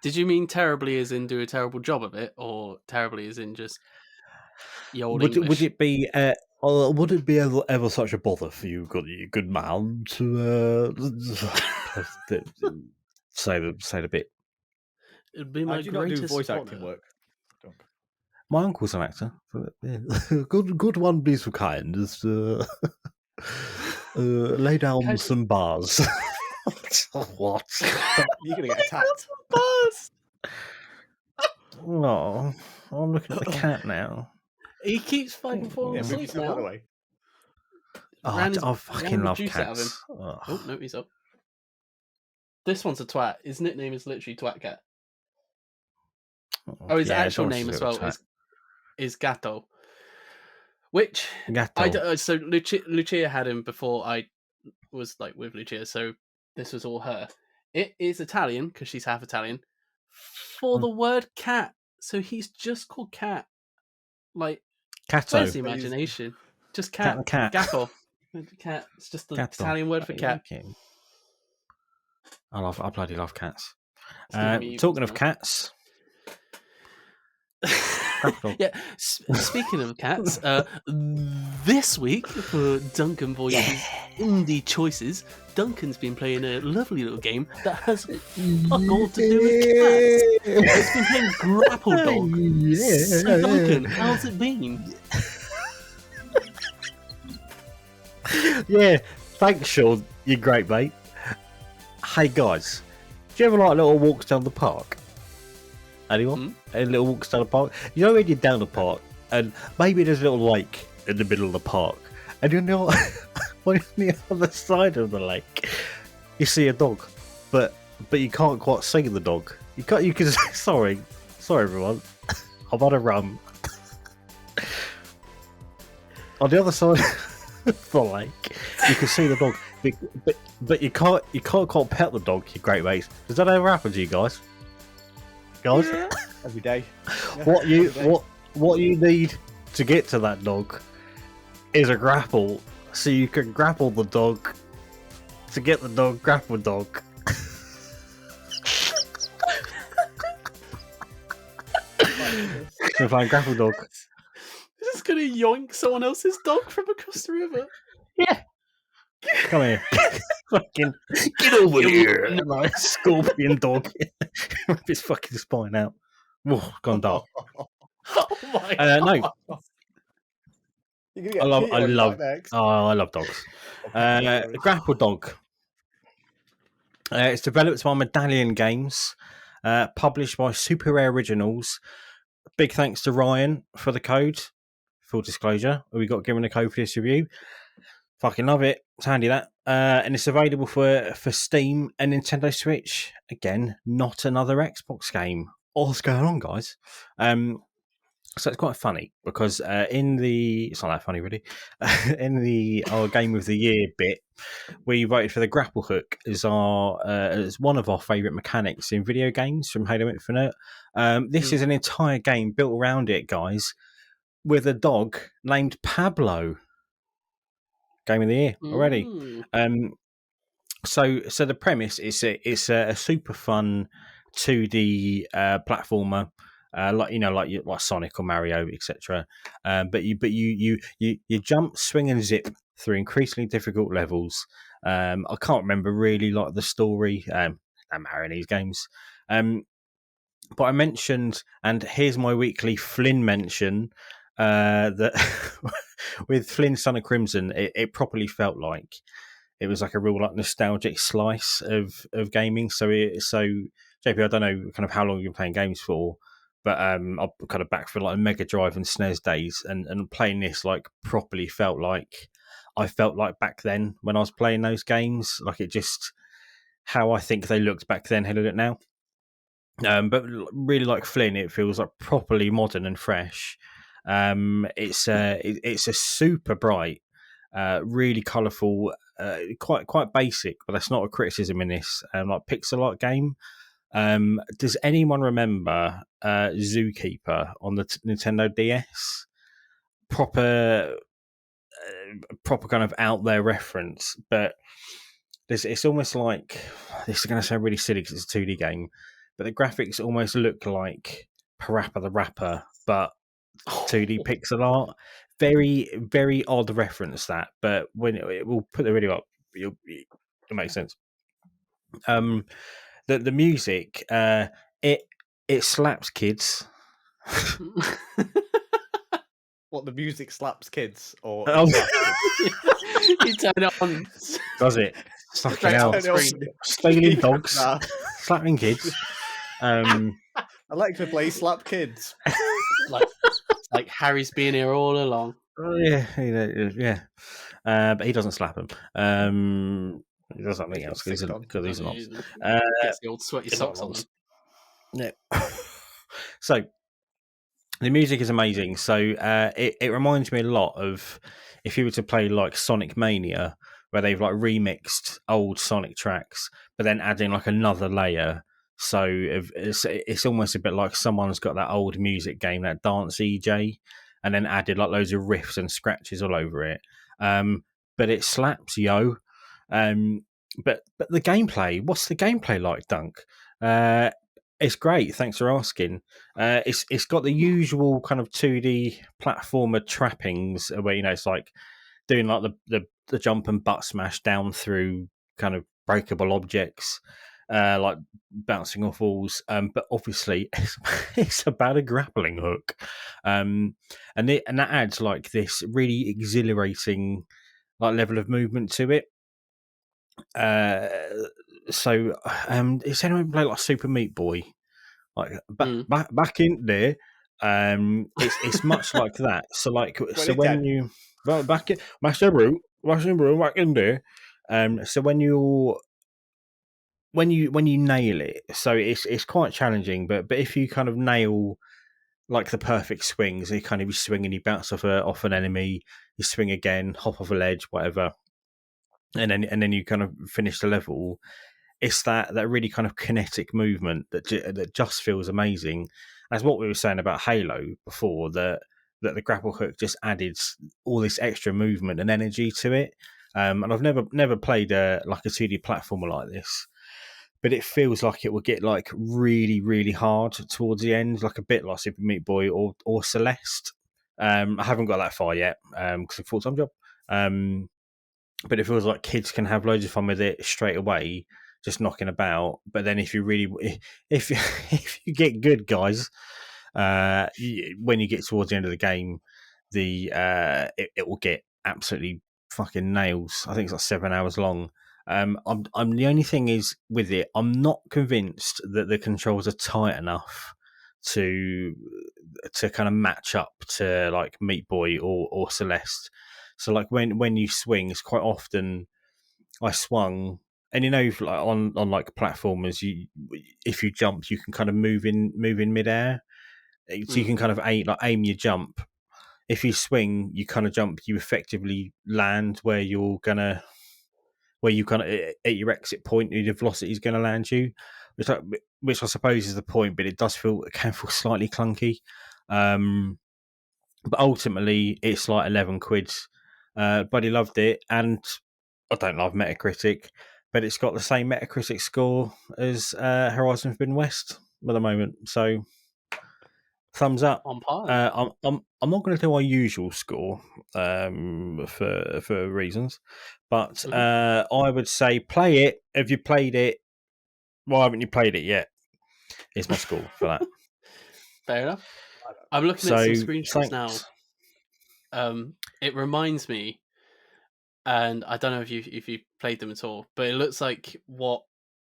S1: Did you mean terribly as in do a terrible job of it, or terribly as in just English?
S2: Would it be ever such a bother for you, good man, to say the bit?
S1: It'd be my
S3: do you not do
S1: greatest
S3: voice
S1: honor.
S3: acting work?
S2: My uncle's an actor. Good one, be so kind. Lay down
S1: Guys-
S2: some bars. What?
S3: You're gonna get attacked.
S1: Buzz!
S2: Oh, I'm looking at the cat now.
S1: He keeps fighting falling
S3: Yeah, move
S1: asleep
S3: yourself out of the
S1: now.
S3: way.
S2: Oh,
S1: Ran his-
S2: I fucking
S1: ran the
S2: love
S1: juice out of him.
S2: cats. Oh.
S1: Oh, no, he's up. This one's a twat. His nickname is literally Twat Cat. Oh, his
S2: Yeah,
S1: actual
S2: Doris
S1: name
S2: is
S1: as
S2: a
S1: well
S2: twat.
S1: is Gato. Which
S2: Gato.
S1: so Lucia had him before I was like with Lucia, so this was all her. It is Italian because she's half Italian for the word cat, so he's just called cat. Like,
S2: Cato.
S1: where's the imagination? Just cat.
S2: Cat.
S1: Gato. Cat. It's just the
S2: Gato.
S1: Italian word for cat.
S2: I bloody love cats.
S1: It's giving me
S2: Talking of
S1: evils
S2: cats,
S1: now. Yeah. Speaking of cats, this week for Duncan Voices Indie Choices, Duncan's been playing a lovely little game that has fuck all to do with cats. It's been playing Grapple Dog. So Duncan, how's it been?
S2: Yeah, thanks, Shaun. You're great, mate. Hey, guys, do you ever like little walks down the park? Anyone? Any little walks down the park? You know when you're down the park, and maybe there's a little lake in the middle of the park, and you know, on the other side of the lake, you see a dog, but you can't quite see the dog. You can sorry everyone, I'm on a run. On the other side of the lake, you can see the dog, but you can't quite pet the dog. You great mates. Does that ever happen to you guys?
S3: Yeah. Every day. Yeah,
S2: What you need to get to that dog is a grapple, so you can grapple the dog to get the dog. Grapple dog. So find grapple dog.
S1: Is this gonna yoink someone else's dog from across the river?
S2: Yeah. Come here. Fucking get over here. Like a scorpion dog. Rip his fucking spine out. Oh, gone dark.
S1: Oh my god.
S2: No.
S3: You're gonna get
S2: I love
S3: next.
S2: I love dogs. Grapple Dog. It's developed by Medallion Games, published by Super Rare Originals. Big thanks to Ryan for the code. Full disclosure, we got given a code for this review. Fucking love it. It's handy that. And it's available for Steam and Nintendo Switch. Again, not another Xbox game. What's going on, guys? So it's quite funny because it's not that funny really. In the our Game of the Year bit, we voted for the grapple hook as one of our favourite mechanics in video games from Halo Infinite. This is an entire game built around it, guys, with a dog named Pablo. Game of the Year already. So the premise is it's a super fun 2D platformer. Like Sonic or Mario, etc. But you jump, swing, and zip through increasingly difficult levels. I can't remember really like the story. That matter in these games. But I mentioned, and here's my weekly Flynn mention, that with Flynn Son of Crimson, it properly felt like it was like a real like nostalgic slice of gaming. So JP, I don't know kind of how long you've been playing games for. But I'm kind of back for like Mega Drive and SNES days, and playing this like properly felt like I felt like back then when I was playing those games. Like it just how I think they looked back then, how they look now. But really like Flynn, it feels like properly modern and fresh. It's a super bright, really colourful, quite basic, but that's not a criticism in this. Like pixel art game. Does anyone remember Zookeeper on the Nintendo DS? Proper kind of out there reference, but it's almost like this is going to sound really silly because it's a 2D game, but the graphics almost look like Parappa the Rapper, but 2D pixel art. Very, very odd reference that, but when it will put the video up, it'll make sense. The music, it slaps kids.
S3: What, the music slaps kids or?
S2: Oh.
S1: You turn it on.
S2: Does it? Fucking
S1: Straight
S2: hell.
S1: out screen.
S2: Stealing dogs,
S3: Nah.
S2: slapping kids.
S3: I like to play slap kids.
S1: It's like Harry's been here all along.
S2: Oh, yeah. But he doesn't slap him. He does something else because he's an ops.
S1: Gets the old sweaty
S2: it's
S1: socks
S2: not
S1: on them.
S2: Yeah. So the music is amazing. So it reminds me a lot of if you were to play like Sonic Mania, where they've like remixed old Sonic tracks, but then adding like another layer. So it's almost a bit like someone's got that old music game, that Dance EJ, and then added like loads of riffs and scratches all over it. But it slaps, yo. But the gameplay, what's the gameplay like, Dunk? It's great. Thanks for asking. It's got the usual kind of 2D platformer trappings, where it's like doing like the jump and butt smash down through kind of breakable objects, like bouncing off walls. But obviously, it's about a grappling hook, and that adds like this really exhilarating like level of movement to it. So is anyone play like Super Meat Boy? Like back in there, it's much like that. So like when you back in Master Brew back in there, so when you nail it, so it's quite challenging. But if you kind of nail like the perfect swings, you kind of swing and you bounce off an enemy, you swing again, hop off a ledge, whatever, and then you kind of finish the level. It's that really kind of kinetic movement that just feels amazing. As what we were saying about Halo before, that the grapple hook just added all this extra movement and energy to it. And I've never played like a 2D platformer like this, but it feels like it will get like really, really hard towards the end, like a bit like Super Meat Boy or Celeste. I haven't got that far yet because it's a full-time job. But it feels like kids can have loads of fun with it straight away, just knocking about. But then if if you get good, guys, when you get towards the end of the game, it will get absolutely fucking nails. I think it's like 7 hours long. I'm the only thing is with it, I'm not convinced that the controls are tight enough to kind of match up to like Meat Boy or Celeste. So like when you swing, it's quite often I swung, and like on like platformers, if you jump, you can kind of move in midair, so you can kind of aim your jump. If you swing, you kind of jump, you effectively land where you kind of at your exit point, your velocity is going to land you, which I suppose is the point, but it can feel slightly clunky. But ultimately, it's like 11 quid. Buddy loved it, and I don't love Metacritic, but it's got the same Metacritic score as Horizon Forbidden West at the moment. So, thumbs up.
S1: On par.
S2: I'm not going to do our usual score for reasons, but I would say play it. Have you played it? Why haven't you played it yet? Is my score for that.
S1: Fair enough. I'm looking at some screenshots
S2: thanks.
S1: now. It reminds me, and I don't know if you played them at all, but it looks like what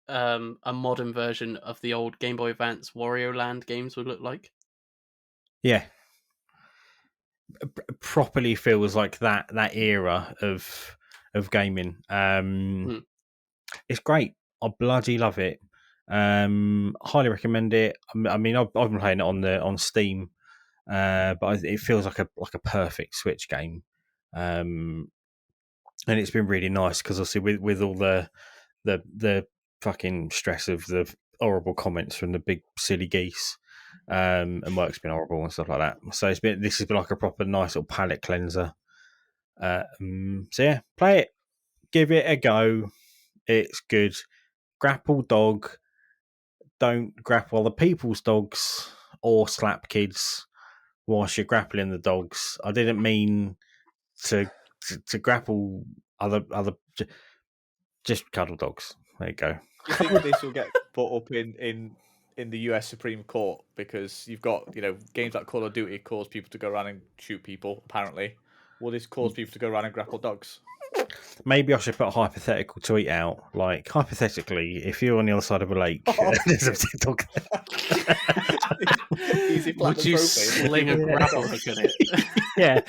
S1: a modern version of the old Game Boy Advance Wario Land games would look like.
S2: Yeah, properly feels like that era of gaming. It's great. I bloody love it. Highly recommend it. I mean, I've been playing it on Steam, but it feels like a perfect Switch game. And it's been really nice because obviously with all the fucking stress of the horrible comments from the big silly geese, and work's been horrible and stuff like that. So this has been like a proper nice little palate cleanser. So yeah, play it, give it a go. It's good. Grapple dog. Don't grapple other people's dogs or slap kids whilst you're grappling the dogs. I didn't mean to grapple other just cuddle dogs. There you go.
S3: Do you think this will get brought up in the US Supreme Court because you've got games like Call of Duty cause people to go around and shoot people? Apparently, will this cause people to go around and grapple dogs?
S2: maybe I should put a hypothetical tweet out. Like, hypothetically, if you're on the other side of a lake, there's a dog there.
S3: Easy
S1: Would you
S3: platinum trophy.
S1: sling a
S2: Yeah.
S1: grapple hook at it?
S2: Yeah.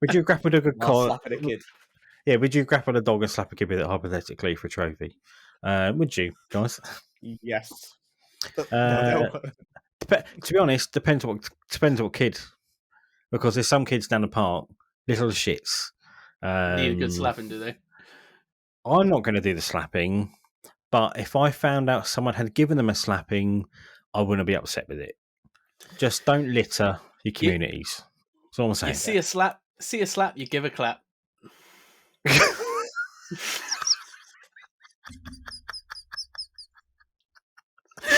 S2: Would you grapple a dog?
S3: While slapping a kid.
S2: Yeah, would you grapple a dog and slap a kid with it hypothetically for a trophy? Would you, guys?
S3: Yes.
S2: To be honest, depends what kid. Because there's some kids down the park, little shits.
S1: Need a good slapping, do they?
S2: I'm not going to do the slapping, but if I found out someone had given them a slapping, I wouldn't be upset with it. Just don't litter your communities. That's all I'm saying.
S1: You see a slap, you give a clap.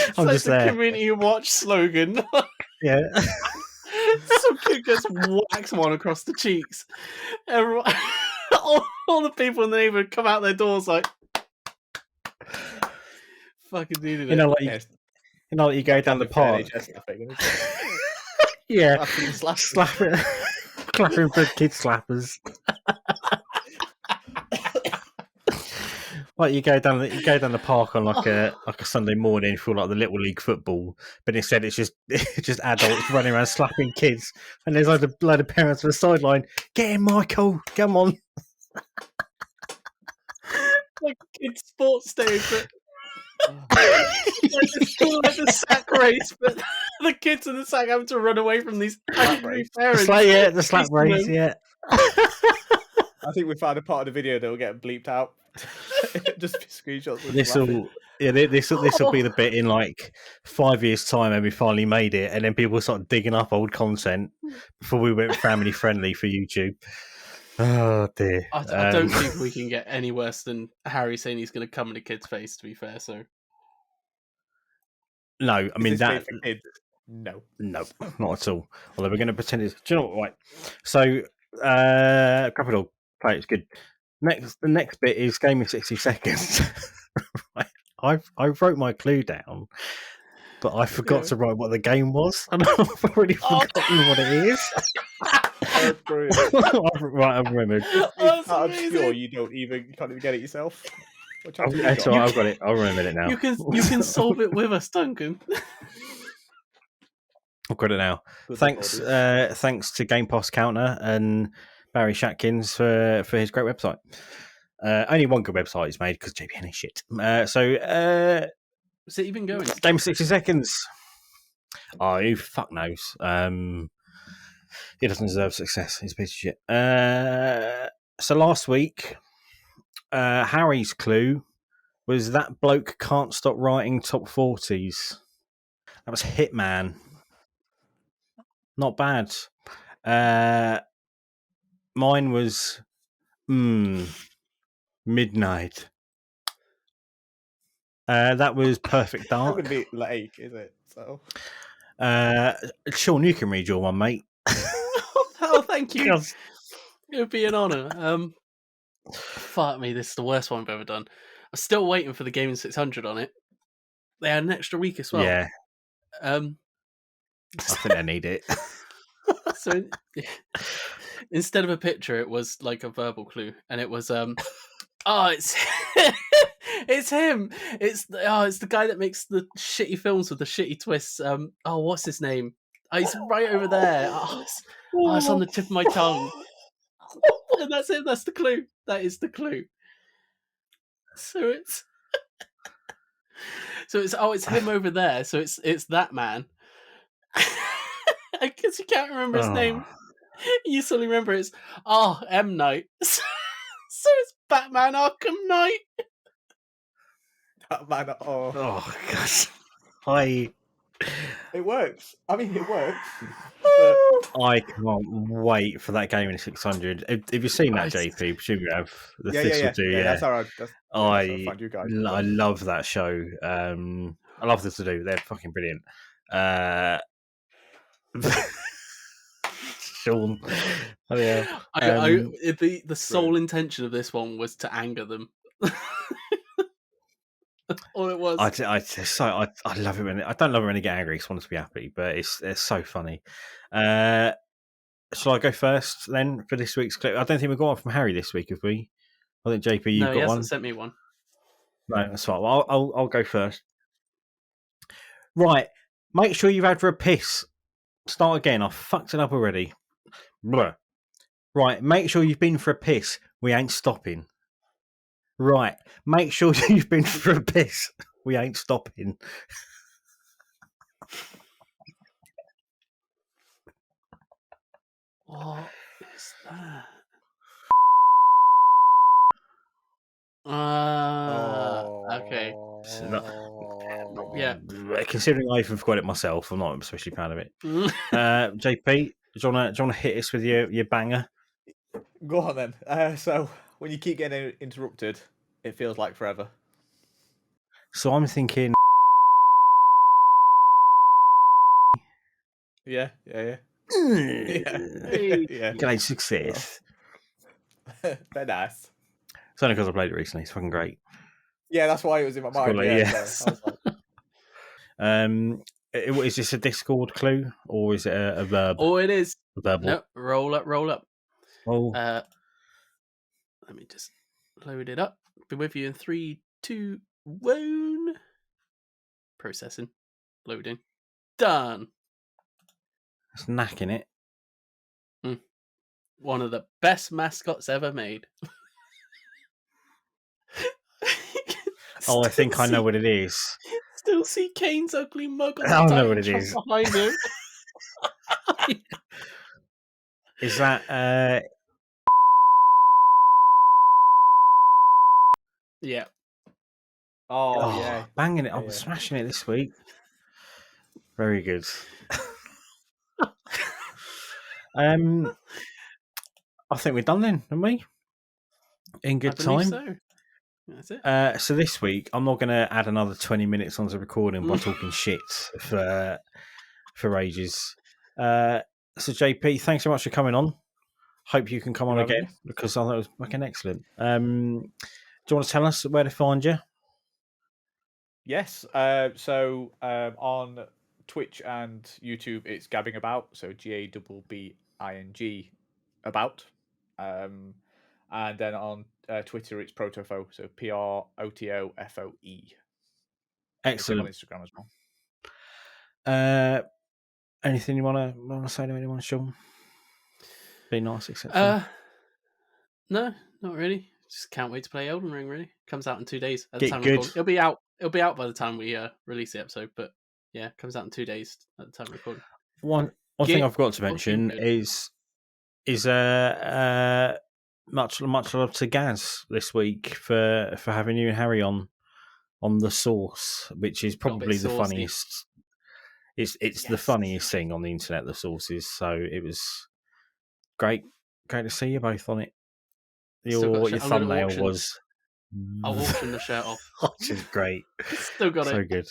S1: It's
S2: I'm
S1: like
S2: just
S1: the
S2: there.
S1: community watch slogan.
S2: Yeah.
S1: Some kid gets whacked one across the cheeks. Everyone, all the people in the neighborhood come out their doors like, fucking needed it.
S2: You know, like you go down the park. Yeah. Slapping clapping for kid slappers. Like you go down the park on like a Sunday morning for like the Little League football, but instead it's just adults running around slapping kids, and there's like a load of parents on the sideline. Get in, Michael! Come on!
S1: Like kids' sports day, but it's still like the sack race, but the kids in the sack having to run away from these angry parents.
S2: The slap race, yeah.
S3: I think we found a part of the video that will get bleeped out. Just screenshots.
S2: This will be the bit in like 5 years' time, and we finally made it, and then people start digging up old content before we went family friendly for YouTube. Oh dear!
S1: I don't think we can get any worse than Harry saying he's going to come in a kid's face. To be fair, so
S2: no, I mean that.
S3: No,
S2: not at all. Although we're going to pretend it's. Do you know what? Right. So, capital play. It's good. The next bit is game in 60 seconds. Right. I wrote my clue down, but I forgot to write what the game was, and I've already forgotten what it is. Right, I've remembered.
S3: It's that obscure you can't even get it yourself.
S2: That's all right, I've got it. I'll remember it now.
S1: you can solve it with us, Duncan.
S2: I've got it now. Thanks to Game Pass Counter and Barry Shatkins for his great website. Only one good website is made because JPN is shit.
S1: Is it even going?
S2: Game of 60 seconds. Oh, who fuck knows? He doesn't deserve success. He's a piece of shit. So last week, Harry's clue was that bloke can't stop writing top 40s. That was Hitman. Not bad. Mine was Midnight. That was Perfect Dark.
S3: That would be late, is it? So,
S2: Shaun, you can read your one, mate.
S1: Oh, thank you. It would be an honour. Fuck me, this is the worst one I've ever done. I'm still waiting for the Gaming 600 on it. They had an extra week as well.
S2: Yeah. I think I need it.
S1: So instead of a picture, it was like a verbal clue, and it was it's it's him. It's the guy that makes the shitty films with the shitty twists. What's his name? Oh, he's right over there. It's on the tip of my tongue. And that's it. That's the clue. That is the clue. So it's him over there. So it's that man. I guess you can't remember his name. You suddenly remember it's M Night. So it's Batman Arkham Knight.
S3: Batman.
S2: Oh gosh.
S3: It works. I mean, it works.
S2: I can't wait for that game in 600. Have you seen that, JP? Presume you have.
S3: Yeah. That's all right.
S2: I
S3: find you guys.
S2: I love that show. I love this to do. They're fucking brilliant. Shaun. Oh, yeah.
S1: The sole intention of this one was to anger them. All it was.
S2: I love it when I don't love it when they get angry. I just want to be happy, but it's so funny. Shall I go first then for this week's clip? I don't think we got one from Harry this week, have we? I think JP, you've
S1: No, he
S2: got one.
S1: hasn't sent me one.
S2: No, that's fine. Well, I'll go first. Right, make sure you've had for a piss. Start again. I fucked it up already. Blah. Right, make sure you've been for a piss. We ain't stopping. Right, make sure you've been for a piss. We ain't stopping.
S1: What is that? Okay.
S2: So that-
S1: Yeah.
S2: Considering I even forgot it myself, I'm not especially proud of it. JP, do you want to hit us with your banger?
S3: Go on then. So when you keep getting interrupted, it feels like forever.
S2: So I'm thinking.
S3: Yeah.
S2: Yeah.
S3: Yeah.
S2: Great success.
S3: Very nice.
S2: It's only because I played it recently. It's fucking great.
S3: Yeah, that's why it was in my mind.
S2: Like,
S3: Yeah.
S2: yes.
S3: So I was like,
S2: Is this a Discord clue or is it a verb?
S1: Oh, it is.
S2: A verbal?
S1: No, roll up.
S2: Oh,
S1: Let me just load it up. Be with you in 3, 2, 1. Processing. Loading. Done.
S2: it's knacking it.
S1: One of the best mascots ever made.
S2: Oh, I think I know what it is.
S1: Still see Kane's ugly mug on the
S2: I know
S1: Titan
S2: what it
S1: shop
S2: is.
S1: behind him.
S2: Is that
S1: Yeah.
S3: oh yeah,
S2: banging it.
S3: Yeah,
S2: I'm
S3: yeah.
S2: smashing it this week. Very good. I think we're done then, aren't we? In good
S1: I believe
S2: time.
S1: so. That's it.
S2: So this week, I'm not going to add another 20 minutes onto the recording by talking shit for ages. So JP, thanks so much for coming on. Hope you can come on
S3: You're having
S2: again
S3: me?
S2: because I thought it was fucking excellent. Do you want to tell us where to find you?
S3: Yes. So on Twitch and YouTube, it's Gabbing About. So GABBING about. And then on Twitter, it's Protofo. So PROTOFOE. Same on
S2: Excellent.
S3: Instagram as well.
S2: Anything you want to say to anyone, Shaun? Be nice, etc.
S1: No, not really. Just can't wait to play Elden Ring. Really, comes out in 2 days. At the
S2: Get
S1: time of
S2: good.
S1: recording. It'll be out. It'll be out by the time we release the episode. But yeah, it comes out in 2 days at the time of recording.
S2: One thing I've got to mention is much love to Gaz this week for having you and Harry on the Source, which is probably the
S1: saucy.
S2: funniest. It's the funniest thing on the internet, the Sources. So it was great to see you both on it. Your thumbnail was.
S1: I'll auction the shirt off.
S2: Which is great.
S1: Still got
S2: so
S1: it.
S2: Good.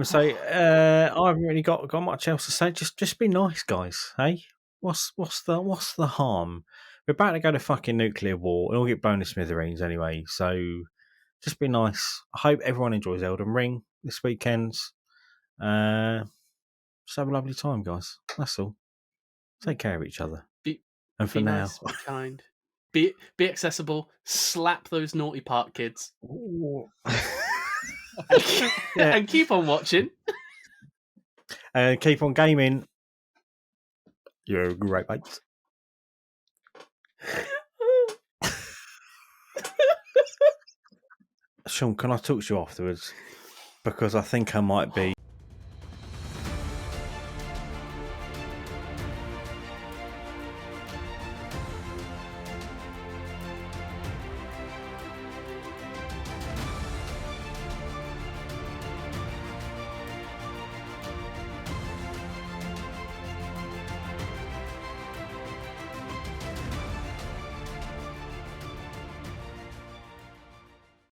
S2: So I haven't really got much else to say. Just be nice, guys. Hey, what's the harm? We're about to go to fucking nuclear war, and we'll get bonus smithereens anyway. So just be nice. I hope everyone enjoys Elden Ring this weekend. Just have a lovely time, guys. That's all. Take care of each other. And for now,
S1: nice, be kind. Be accessible. Slap those naughty park kids. And keep on watching.
S2: And keep on gaming. You're great, mate. Shaun, can I talk to you afterwards? Because I think I might be